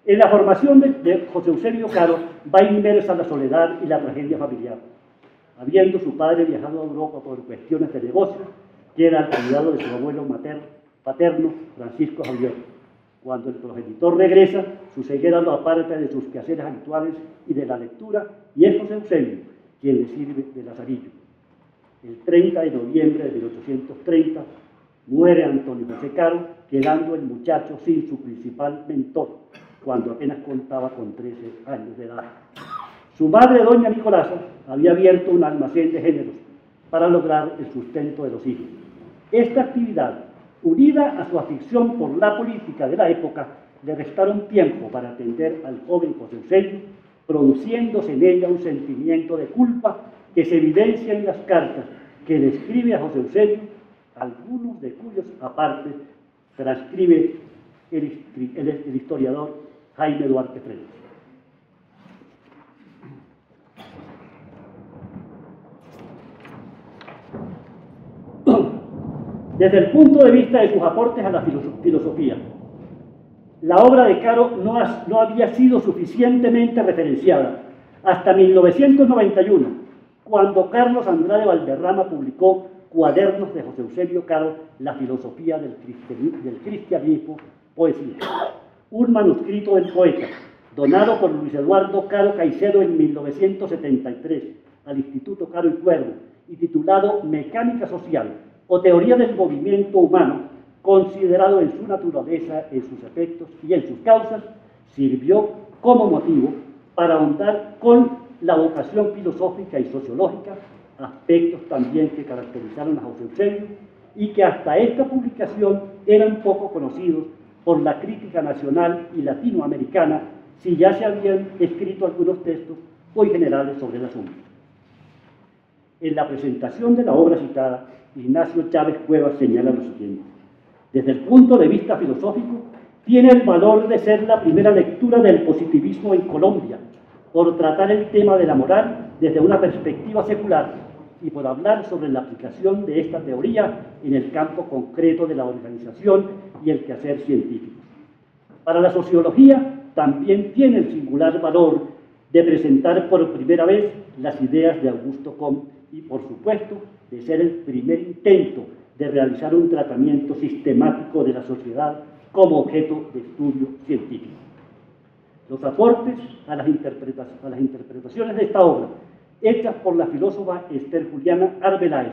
En la formación de José Eusebio Caro va inmersa la soledad y la tragedia familiar. Habiendo su padre viajado a Europa por cuestiones de negocio, queda al cuidado de su abuelo paterno, Francisco Javier. Cuando el progenitor regresa, su ceguera lo aparta de sus quehaceres habituales y de la lectura, y es José Eusebio quien le sirve de lazarillo. El 30 de noviembre de 1830 muere Antonio José Caro, quedando el muchacho sin su principal mentor, cuando apenas contaba con 13 años de edad. Su madre, doña Nicolasa, había abierto un almacén de géneros para lograr el sustento de los hijos. Esta actividad, unida a su afición por la política de la época, le restaron tiempo para atender al joven José Eusebio, produciéndose en ella un sentimiento de culpa que se evidencia en las cartas que le escribe a José Eusebio, algunos de cuyos aparte transcribe el historiador Jaime Duarte Freire. Desde el punto de vista de sus aportes a la filosofía, la obra de Caro no había sido suficientemente referenciada hasta 1991, cuando Carlos Andrade Valderrama publicó Cuadernos de José Eusebio Caro, la filosofía del cristianismo, poesía, un manuscrito del poeta, donado por Luis Eduardo Caro Caicedo en 1973 al Instituto Caro y Cuervo, y titulado Mecánica Social o Teoría del Movimiento Humano, considerado en su naturaleza, en sus efectos y en sus causas, sirvió como motivo para ahondar con la vocación filosófica y sociológica, aspectos también que caracterizaron a José Eusebio y que hasta esta publicación eran poco conocidos por la crítica nacional y latinoamericana, si ya se habían escrito algunos textos muy generales sobre el asunto. En la presentación de la obra citada, Ignacio Chávez Cuevas señala lo siguiente: desde el punto de vista filosófico, tiene el valor de ser la primera lectura del positivismo en Colombia, por tratar el tema de la moral desde una perspectiva secular y por hablar sobre la aplicación de esta teoría en el campo concreto de la organización y el quehacer científico. Para la sociología también tiene el singular valor de presentar por primera vez las ideas de Augusto Comte y, por supuesto, de ser el primer intento de realizar un tratamiento sistemático de la sociedad como objeto de estudio científico. Los aportes a las interpretaciones de esta obra, hechas por la filósofa Esther Juliana Arbeláez,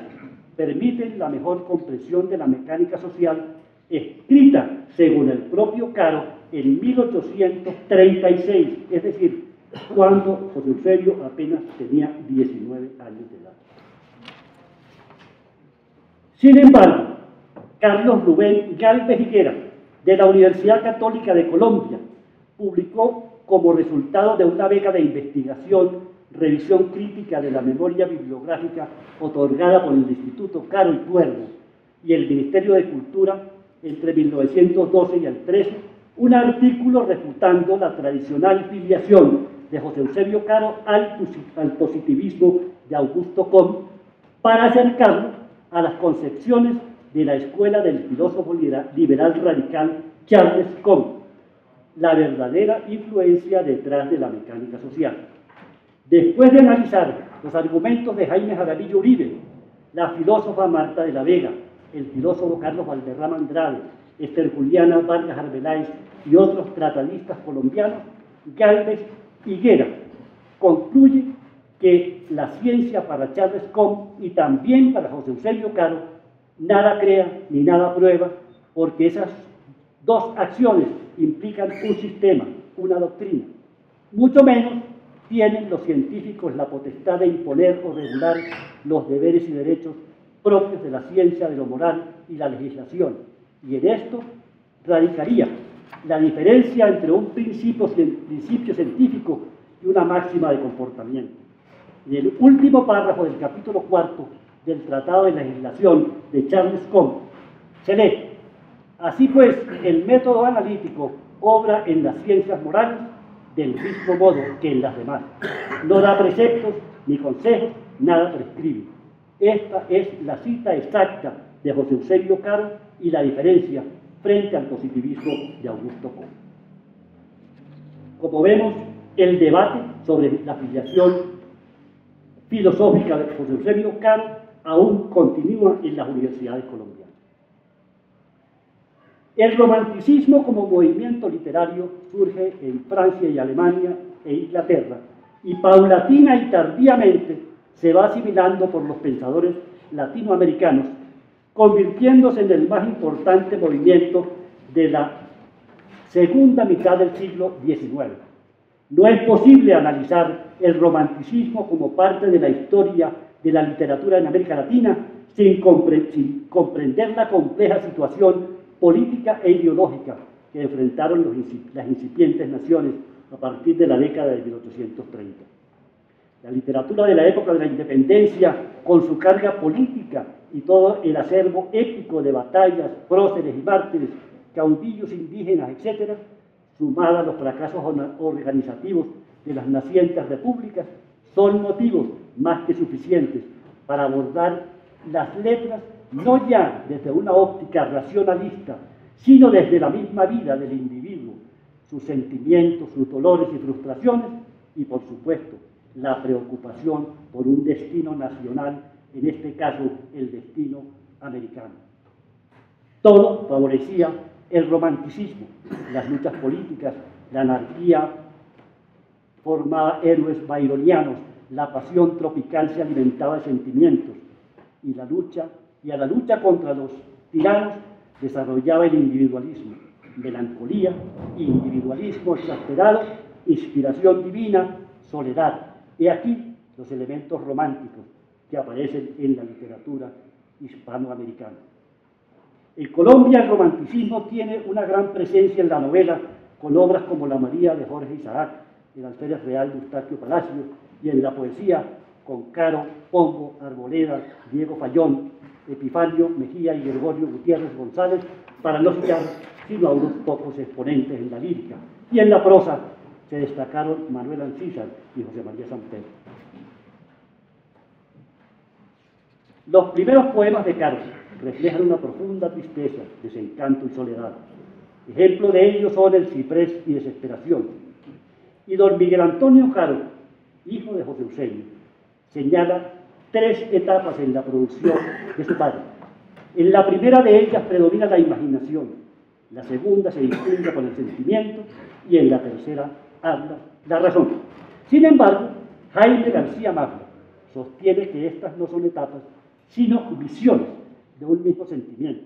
permiten la mejor comprensión de la mecánica social, escrita, según el propio Caro, en 1836, es decir, cuando José Eusebio apenas tenía 19 años de edad. Sin embargo, Carlos Rubén Gálvez Higuera, de la Universidad Católica de Colombia, publicó como resultado de una beca de investigación, revisión crítica de la memoria bibliográfica otorgada por el Instituto Caro y Cuervo y el Ministerio de Cultura entre 1912 y el 13, un artículo refutando la tradicional filiación de José Eusebio Caro al positivismo de Augusto Comte para acercarlo a las concepciones de la escuela del filósofo liberal radical Charles Comte, la verdadera influencia detrás de la mecánica social. Después de analizar los argumentos de Jaime Jaramillo Uribe, la filósofa Marta de la Vega, el filósofo Carlos Valderrama Andrade, Esther Juliana Vargas Arbeláez y otros tratadistas colombianos, Gálvez Higuera concluye que la ciencia para Charles Comte y también para José Eusebio Caro nada crea ni nada prueba, porque esas dos acciones implican un sistema, una doctrina. Mucho menos tienen los científicos la potestad de imponer o regular los deberes y derechos propios de la ciencia, de lo moral y la legislación. Y en esto radicaría la diferencia entre un principio científico y una máxima de comportamiento. En el último párrafo del capítulo 4 del Tratado de Legislación de Charles Comte se lee: así pues, el método analítico obra en las ciencias morales del mismo modo que en las demás. No da preceptos ni consejos, nada prescribe. Esta es la cita exacta de José Eusebio Caro y la diferencia frente al positivismo de Augusto Comte. Como vemos, el debate sobre la filiación filosófica de José Eusebio Caro aún continúa en las universidades colombianas. El romanticismo como movimiento literario surge en Francia y Alemania e Inglaterra y paulatina y tardíamente se va asimilando por los pensadores latinoamericanos, convirtiéndose en el más importante movimiento de la segunda mitad del siglo XIX. No es posible analizar el romanticismo como parte de la historia de la literatura en América Latina sin comprender la compleja situación política e ideológica que enfrentaron las incipientes naciones a partir de la década de 1830. La literatura de la época de la independencia, con su carga política y todo el acervo épico de batallas, próceres y mártires, caudillos indígenas, etc., sumada a los fracasos organizativos de las nacientes repúblicas, son motivos más que suficientes para abordar las letras no ya desde una óptica racionalista, sino desde la misma vida del individuo, sus sentimientos, sus dolores y frustraciones, y por supuesto, la preocupación por un destino nacional, en este caso el destino americano. Todo favorecía el romanticismo, las luchas políticas, la anarquía formaba héroes byronianos, la pasión tropical se alimentaba de sentimientos, y a la lucha contra los tiranos desarrollaba el individualismo, melancolía, individualismo exasperado, inspiración divina, soledad. He aquí los elementos románticos que aparecen en la literatura hispanoamericana. En Colombia el romanticismo tiene una gran presencia en la novela, con obras como La María de Jorge Isaac, El alférez real de Eustaquio Palacio, y en la poesía con Caro, Pombo, Arboleda, Diego Fayón, Epifanio Mejía y Gregorio Gutiérrez González, para no citar sino a unos pocos exponentes en la lírica. Y en la prosa se destacaron Manuel Ancísar y José María Sampedro. Los primeros poemas de Caro reflejan una profunda tristeza, desencanto y soledad. Ejemplo de ello son El ciprés y Desesperación. Y don Miguel Antonio Caro, hijo de José Eusebio, señala 3 etapas en la producción de su padre. En la primera de ellas predomina la imaginación, la segunda se distingue con el sentimiento y en la tercera habla la razón. Sin embargo, Jaime García Mafra sostiene que estas no son etapas, sino visiones de un mismo sentimiento.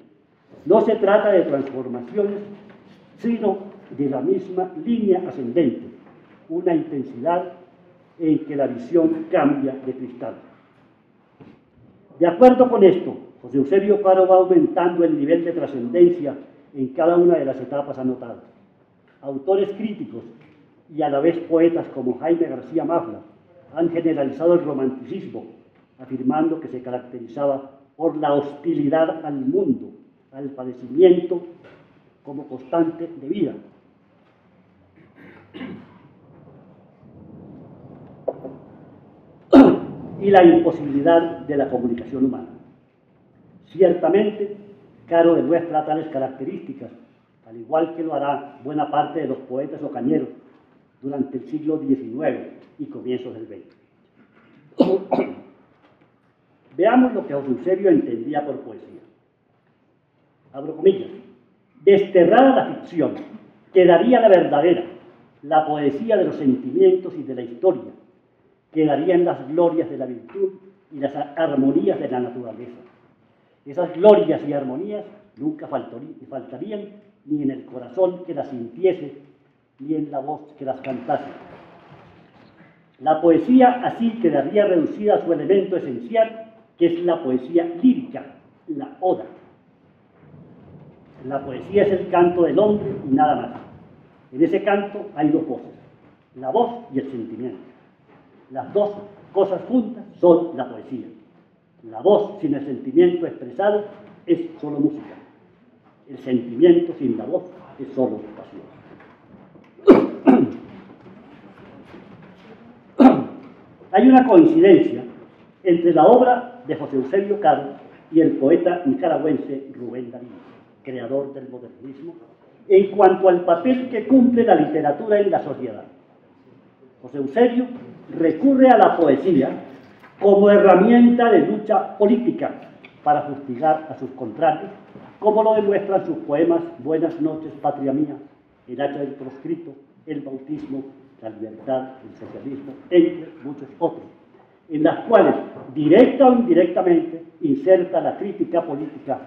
No se trata de transformaciones, sino de la misma línea ascendente, una intensidad en que la visión cambia de cristal. De acuerdo con esto, José Eusebio Caro va aumentando el nivel de trascendencia en cada una de las etapas anotadas. Autores críticos y a la vez poetas como Jaime García Mafra han generalizado el romanticismo, afirmando que se caracterizaba por la hostilidad al mundo, al padecimiento como constante de vida. Y la imposibilidad de la comunicación humana. Ciertamente, Caro demuestra tales características, al igual que lo hará buena parte de los poetas ocañeros durante el siglo XIX y comienzos del XX. Veamos lo que José Eusebio entendía por poesía. Abro comillas. Desterrada la ficción, quedaría la verdadera, la poesía de los sentimientos y de la historia, quedarían las glorias de la virtud y las armonías de la naturaleza. Esas glorias y armonías nunca faltarían ni en el corazón que las sintiese, ni en la voz que las cantase. La poesía así quedaría reducida a su elemento esencial, que es la poesía lírica, la oda. La poesía es el canto del hombre y nada más. En ese canto hay 2 voces, la voz y el sentimiento. Las 2 cosas juntas son la poesía. La voz sin el sentimiento expresado es solo música. El sentimiento sin la voz es solo pasión. Hay una coincidencia entre la obra de José Eusebio Caro y el poeta nicaragüense Rubén Darío, creador del modernismo, en cuanto al papel que cumple la literatura en la sociedad. José Eusebio recurre a la poesía como herramienta de lucha política para fustigar a sus contrarios, como lo demuestran sus poemas Buenas noches, patria mía, El hacha del proscrito, El bautismo, La libertad, el socialismo, entre muchos otros, en las cuales, directa o indirectamente, inserta la crítica política,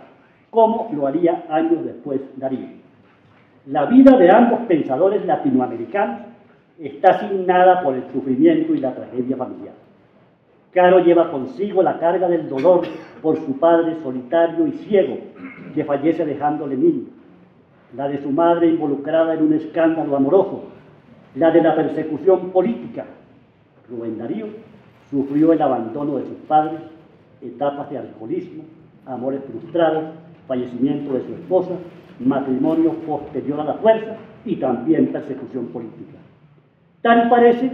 como lo haría años después Darío. La vida de ambos pensadores latinoamericanos está asignada por el sufrimiento y la tragedia familiar. Caro lleva consigo la carga del dolor por su padre solitario y ciego, que fallece dejándole niño, la de su madre involucrada en un escándalo amoroso, la de la persecución política. Rubén Darío sufrió el abandono de sus padres, etapas de alcoholismo, amores frustrados, fallecimiento de su esposa, matrimonio posterior a la fuerza y también persecución política. Tal parece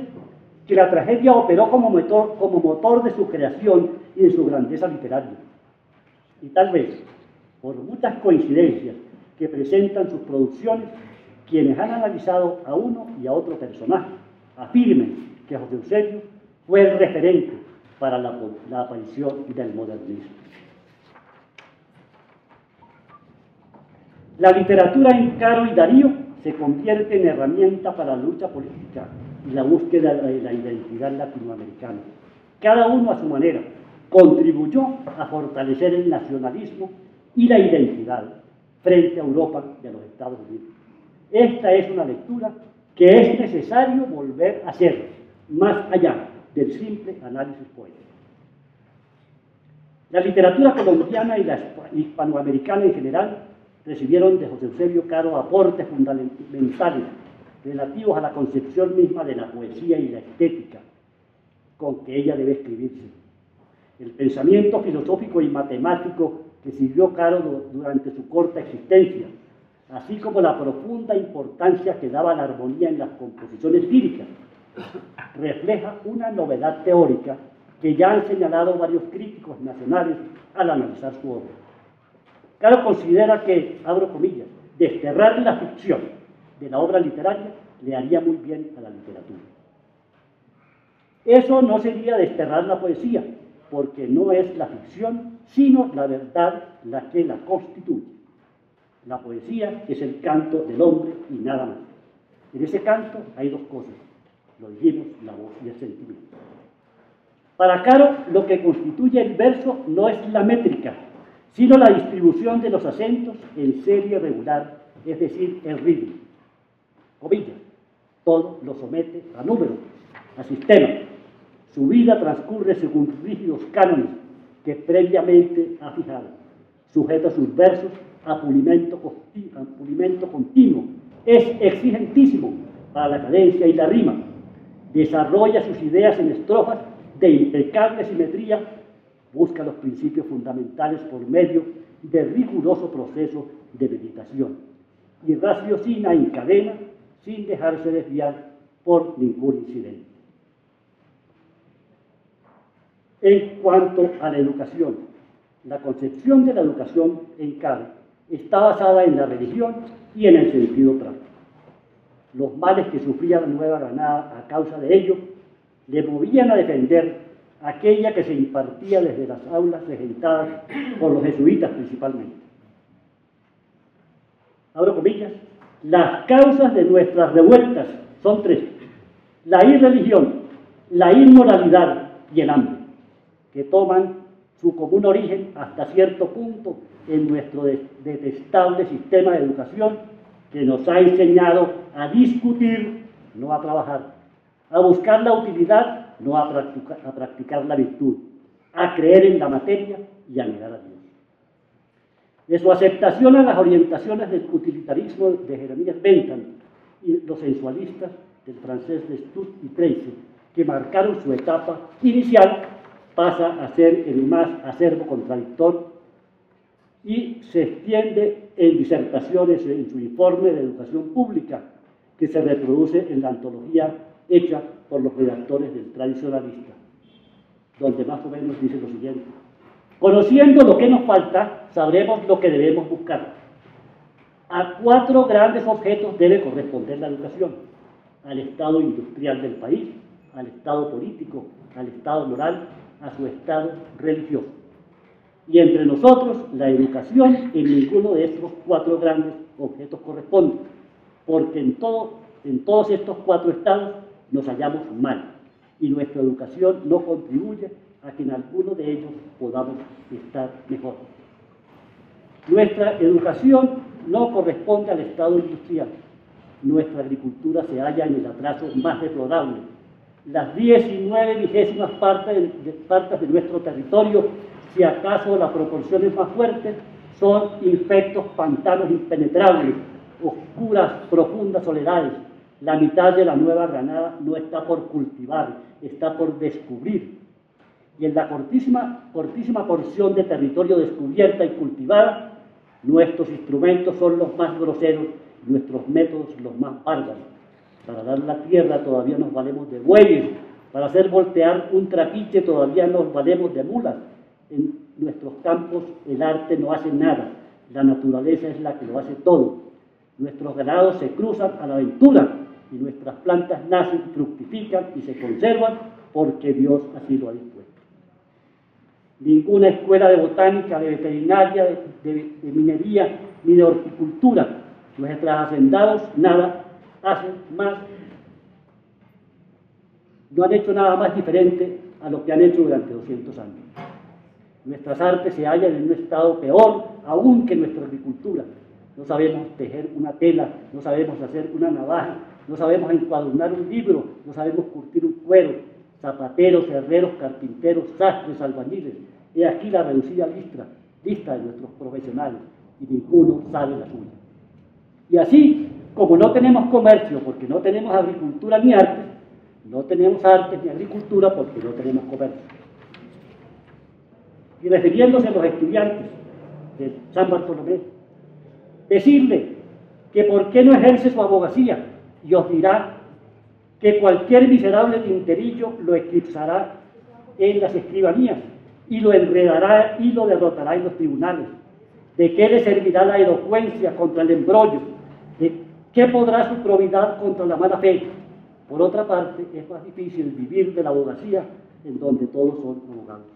que la tragedia operó como motor de su creación y de su grandeza literaria. Y tal vez, por muchas coincidencias que presentan sus producciones, quienes han analizado a uno y a otro personaje afirmen que José Eusebio fue el referente para la aparición del modernismo. La literatura en Caro y Darío se convierte en herramienta para la lucha política y la búsqueda de la identidad latinoamericana. Cada uno a su manera contribuyó a fortalecer el nacionalismo y la identidad frente a Europa y a los Estados Unidos. Esta es una lectura que es necesario volver a hacer, más allá del simple análisis poético. La literatura colombiana y la hispanoamericana en general recibieron de José Eusebio Caro aportes fundamentales relativos a la concepción misma de la poesía y la estética con que ella debe escribirse. El pensamiento filosófico y matemático que siguió Caro durante su corta existencia, así como la profunda importancia que daba la armonía en las composiciones líricas, refleja una novedad teórica que ya han señalado varios críticos nacionales al analizar su obra. Caro considera que, abro comillas, desterrar la ficción de la obra literaria le haría muy bien a la literatura. Eso no sería desterrar la poesía, porque no es la ficción, sino la verdad la que la constituye. La poesía es el canto del hombre y nada más. En ese canto hay dos cosas, lo dijimos, la voz y el sentimiento. Para Caro, lo que constituye el verso no es la métrica, sino la distribución de los acentos en serie regular, es decir, el ritmo. Comillas, todo lo somete a números, a sistemas. Su vida transcurre según rígidos cánones que previamente ha fijado. Sujeta sus versos a pulimento continuo. Es exigentísimo para la cadencia y la rima. Desarrolla sus ideas en estrofas de impecable simetría. Busca los principios fundamentales por medio de riguroso proceso de meditación y raciocina en cadena sin dejarse desviar por ningún incidente. En cuanto a la educación, la concepción de la educación en Caro está basada en la religión y en el sentido práctico. Los males que sufría la Nueva Granada a causa de ello le movían a defender aquella que se impartía desde las aulas regentadas por los jesuitas principalmente. Abro comillas, las causas de nuestras revueltas son tres: la irreligión, la inmoralidad y el hambre, que toman su común origen hasta cierto punto en nuestro detestable sistema de educación que nos ha enseñado a discutir, no a trabajar, a buscar la utilidad, no a practicar la virtud, a creer en la materia y a negar a Dios. De su aceptación a las orientaciones del utilitarismo de Jeremías Bentham y los sensualistas del francés de Stutt y Tracy, que marcaron su etapa inicial, pasa a ser el más acerbo contradictor y se extiende en disertaciones en su informe de educación pública, que se reproduce en la antología hecha por los redactores del Tradicionalista, donde más o menos dice lo siguiente: conociendo lo que nos falta, sabremos lo que debemos buscar. A 4 grandes objetos debe corresponder la educación: al estado industrial del país, al estado político, al estado moral, a su estado religioso. Y entre nosotros, la educación en ninguno de estos 4 grandes objetos corresponde, porque en todos estos 4 estados nos hallamos mal, y nuestra educación no contribuye a que en alguno de ellos podamos estar mejor. Nuestra educación no corresponde al estado industrial. Nuestra agricultura se halla en el atraso más deplorable las 19 vigésimas partes de nuestro territorio, si acaso la proporción es más fuerte, son infectos pantanos impenetrables, oscuras, profundas soledades. La mitad de la Nueva Granada no está por cultivar, está por descubrir. Y en la cortísima porción de territorio descubierta y cultivada, nuestros instrumentos son los más groseros, nuestros métodos los más bárbaros. Para dar la tierra todavía nos valemos de bueyes, para hacer voltear un trapiche todavía nos valemos de mulas. En nuestros campos el arte no hace nada, la naturaleza es la que lo hace todo. Nuestros ganados se cruzan a la aventura y nuestras plantas nacen, fructifican y se conservan porque Dios así lo ha dispuesto. Ninguna escuela de botánica, de veterinaria, de minería ni de horticultura. Nuestros hacendados nada hacen más, no han hecho nada más diferente a lo que han hecho durante 200 años. Nuestras artes se hallan en un estado peor aún que nuestra agricultura. No sabemos tejer una tela, no sabemos hacer una navaja, no sabemos encuadernar un libro, no sabemos curtir un cuero. Zapateros, herreros, carpinteros, sastres, albañiles. He aquí la reducida lista de nuestros profesionales, y ninguno sabe la suya. Y así, como no tenemos comercio porque no tenemos agricultura ni artes, no tenemos artes ni agricultura porque no tenemos comercio. Y refiriéndose a los estudiantes de San Bartolomé, decirle que por qué no ejerce su abogacía, y os dirá que cualquier miserable tinterillo lo eclipsará en las escribanías y lo enredará y lo derrotará en los tribunales. ¿De qué le servirá la elocuencia contra el embrollo? ¿De qué podrá su probidad contra la mala fe? Por otra parte, es más difícil vivir de la abogacía en donde todos son abogados.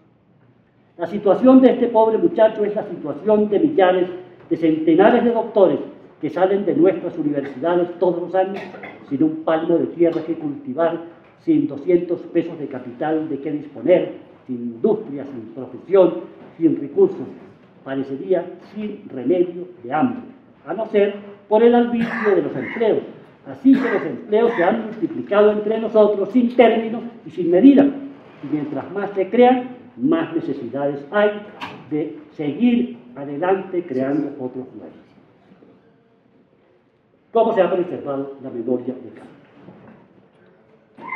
La situación de este pobre muchacho es la situación de millares, de centenares de doctores que salen de nuestras universidades todos los años sin un palmo de tierra que cultivar, sin 200 pesos de capital de qué disponer, sin industria, sin profesión, sin recursos. Parecería sin remedio de hambre, a no ser por el arbitrio de los empleos. Así que los empleos se han multiplicado entre nosotros sin término y sin medida. Y mientras más se crean, más necesidades hay de seguir adelante creando otros nuevos. ¿Cómo se ha preservado la memoria de Caro?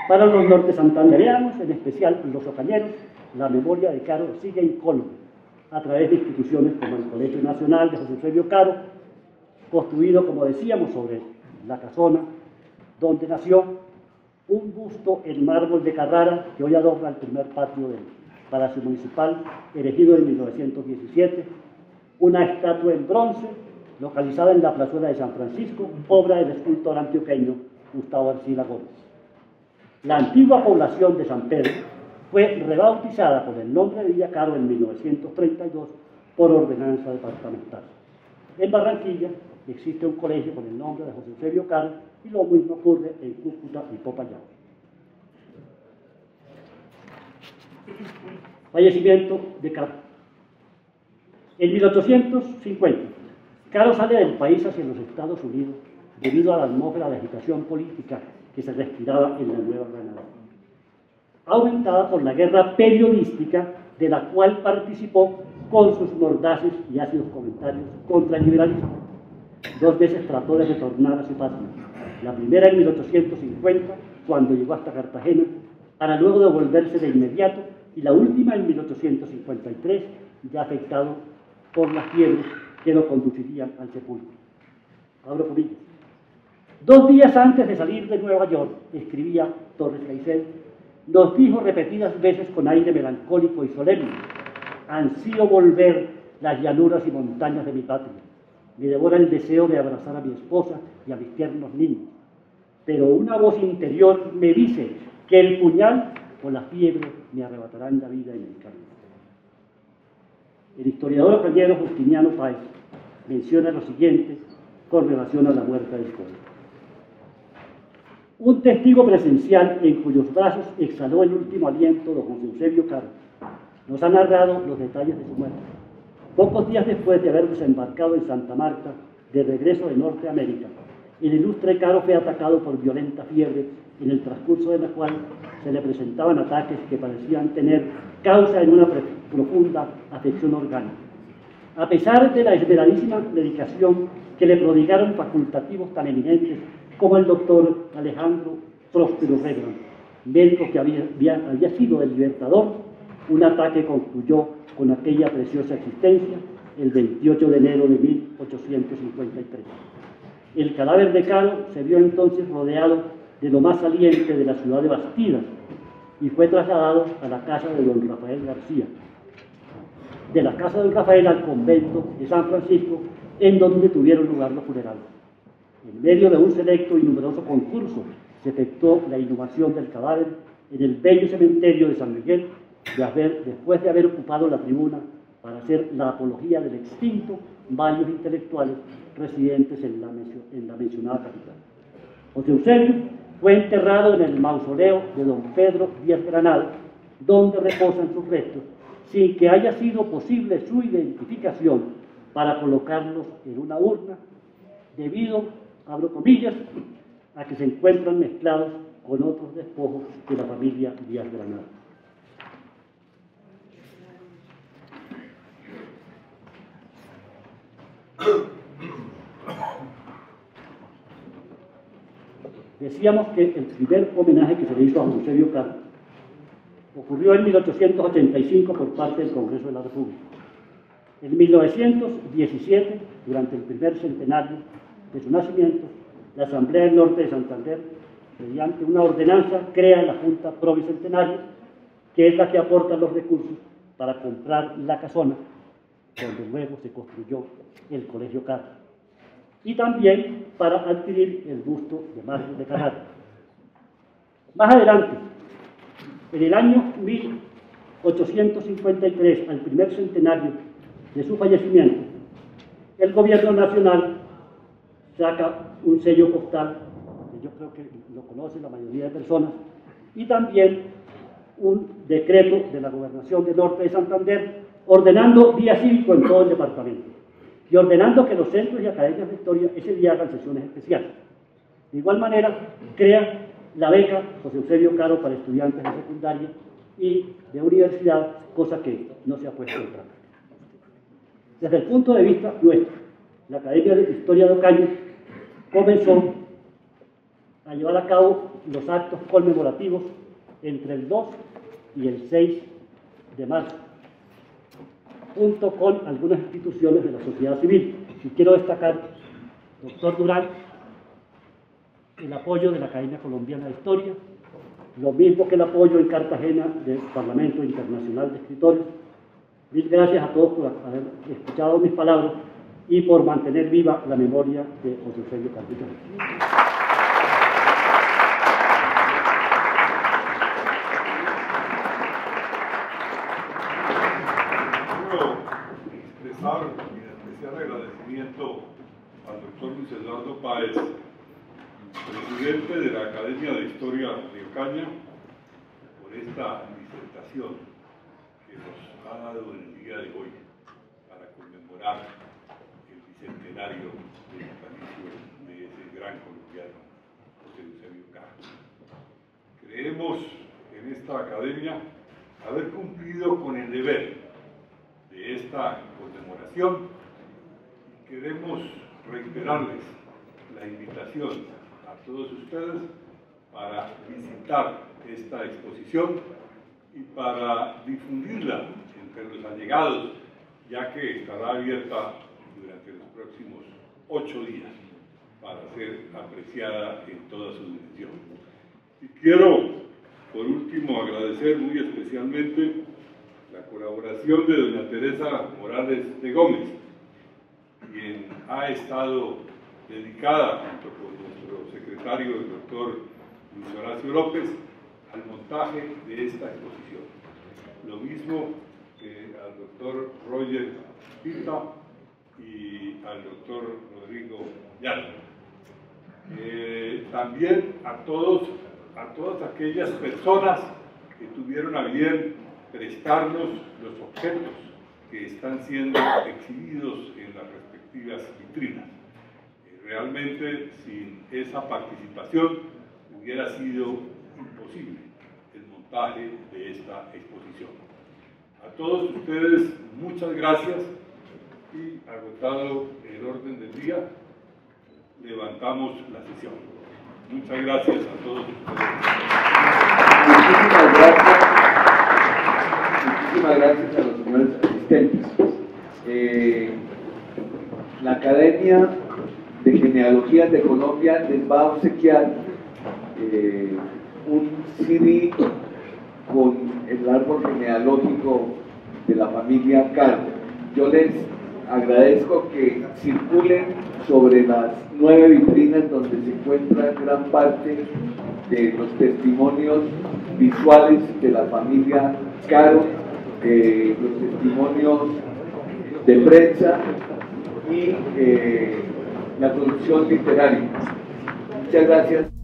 Para los norte santandereanos, en especial los ocañeros, la memoria de Caro sigue incólume a través de instituciones como el Colegio Nacional de José Eusebio Caro, construido, como decíamos, sobre la casona donde nació, un busto en mármol de Carrara que hoy adorna el primer patio del Palacio Municipal, erigido en 1917, una estatua en bronce localizada en la plazuela de San Francisco, obra del escultor antioqueño Gustavo Arcila Gómez. La antigua población de San Pedro fue rebautizada con el nombre de Villa Caro en 1932 por ordenanza departamental. En Barranquilla existe un colegio con el nombre de José Eusebio Caro y lo mismo ocurre en Cúcuta y Popayán. Fallecimiento de Caro. En 1850, Caro sale del país hacia los Estados Unidos debido a la atmósfera de agitación política que se respiraba en la Nueva Granada, aumentada por la guerra periodística de la cual participó con sus mordaces y ácidos comentarios contra el liberalismo. 2 veces trató de retornar a su patria, la primera en 1850, cuando llegó hasta Cartagena, para luego devolverse de inmediato, y la última en 1853, ya afectado por las fiebres que lo conducirían al sepulcro. Abro comillas. 2 días antes de salir de Nueva York, escribía Torres Caicedo, nos dijo repetidas veces con aire melancólico y solemne: ansío volver las llanuras y montañas de mi patria. Me devora el deseo de abrazar a mi esposa y a mis tiernos niños. Pero una voz interior me dice que el puñal o la fiebre me arrebatarán la vida en el camino. El historiador ocañero Justiniano Páez menciona lo siguiente con relación a la muerte del pueblo. Un testigo presencial en cuyos brazos exhaló el último aliento don José Eusebio Caro nos ha narrado los detalles de su muerte. Pocos días después de haber desembarcado en Santa Marta, de regreso de Norteamérica, el ilustre Caro fue atacado por violenta fiebre, en el transcurso de la cual se le presentaban ataques que parecían tener causa en una profunda afección orgánica. A pesar de la esmeradísima dedicación que le prodigaron facultativos tan eminentes como el doctor Alejandro Próspero Rebrand, médico que había sido el libertador, un ataque concluyó con aquella preciosa existencia el 28 de enero de 1853. El cadáver de Caro se vio entonces rodeado de lo más saliente de la ciudad de Bastidas y fue trasladado a la casa de don Rafael García. De la casa de don Rafael al convento de San Francisco, en donde tuvieron lugar los funerales. En medio de un selecto y numeroso concurso, se efectuó la inhumación del cadáver en el bello cementerio de San Miguel, después de haber ocupado la tribuna para hacer la apología del extinto varios intelectuales residentes en la mencionada capital. José Eusebio fue enterrado en el mausoleo de don Pedro Díaz Granado, donde reposan sus restos, sin que haya sido posible su identificación para colocarlos en una urna, debido, abro comillas, a que se encuentran mezclados con otros despojos de la familia Díaz Granado. Decíamos que el primer homenaje que se le hizo a José Eusebio Caro ocurrió en 1885 por parte del Congreso de la República. En 1917, durante el primer centenario de su nacimiento, la Asamblea del Norte de Santander, mediante una ordenanza, crea la Junta Probicentenaria, que es la que aporta los recursos para comprar la casona, donde luego se construyó el Colegio Caro, y también para adquirir el busto de Marcos de Carrara. Más adelante, en el año 1853, al primer centenario de su fallecimiento, el gobierno nacional saca un sello postal, que yo creo que lo conoce la mayoría de personas, y también un decreto de la Gobernación del Norte de Santander ordenando día cívico en todo el departamento y ordenando que los centros y academias de historia ese día hagan sesiones especiales. De igual manera, crea la beca José Eusebio Caro para estudiantes de secundaria y de universidad, cosa que no se ha puesto en práctica. Desde el punto de vista nuestro, la Academia de Historia de Ocaña comenzó a llevar a cabo los actos conmemorativos entre el 2 y el 6 de marzo, junto con algunas instituciones de la sociedad civil. Y quiero destacar, doctor Durán, el apoyo de la Academia Colombiana de Historia, lo mismo que el apoyo en Cartagena del Parlamento Internacional de Escritores. Mil gracias a todos por haber escuchado mis palabras y por mantener viva la memoria de José Eusebio Caro. Mi especial agradecimiento al doctor Luis Eduardo Páez, presidente de la Academia de Historia de Ocaña, por esta disertación que nos ha dado en el día de hoy para conmemorar el bicentenario del natalicio de ese gran colombiano, José Eusebio Caro. Creemos en esta academia haber cumplido con el deber de esta conmemoración y queremos reiterarles la invitación a todos ustedes para visitar esta exposición y para difundirla entre los allegados, ya que estará abierta durante los próximos 8 días para ser apreciada en toda su dimensión. Y quiero, por último, agradecer muy especialmente la colaboración de doña Teresa Morales de Gómez, quien ha estado dedicada, junto con nuestro secretario, el doctor Luis Horacio López, al montaje de esta exposición. Lo mismo que al doctor Roger Pita y al doctor Rodrigo Llano. También a todas aquellas personas que tuvieron a bien prestarnos los objetos que están siendo exhibidos en las respectivas vitrinas. realmente sin esa participación hubiera sido imposible el montaje de esta exposición. A todos ustedes, muchas gracias, y agotado el orden del día, levantamos la sesión. Muchas gracias a todos ustedes. Muchísimas gracias a los señores asistentes. La Academia de Genealogías de Colombia les va a obsequiar un CD con el árbol genealógico de la familia Caro. Yo les agradezco que circulen sobre las 9 vitrinas donde se encuentra gran parte de los testimonios visuales de la familia Caro, los testimonios de prensa y la producción literaria. Muchas gracias.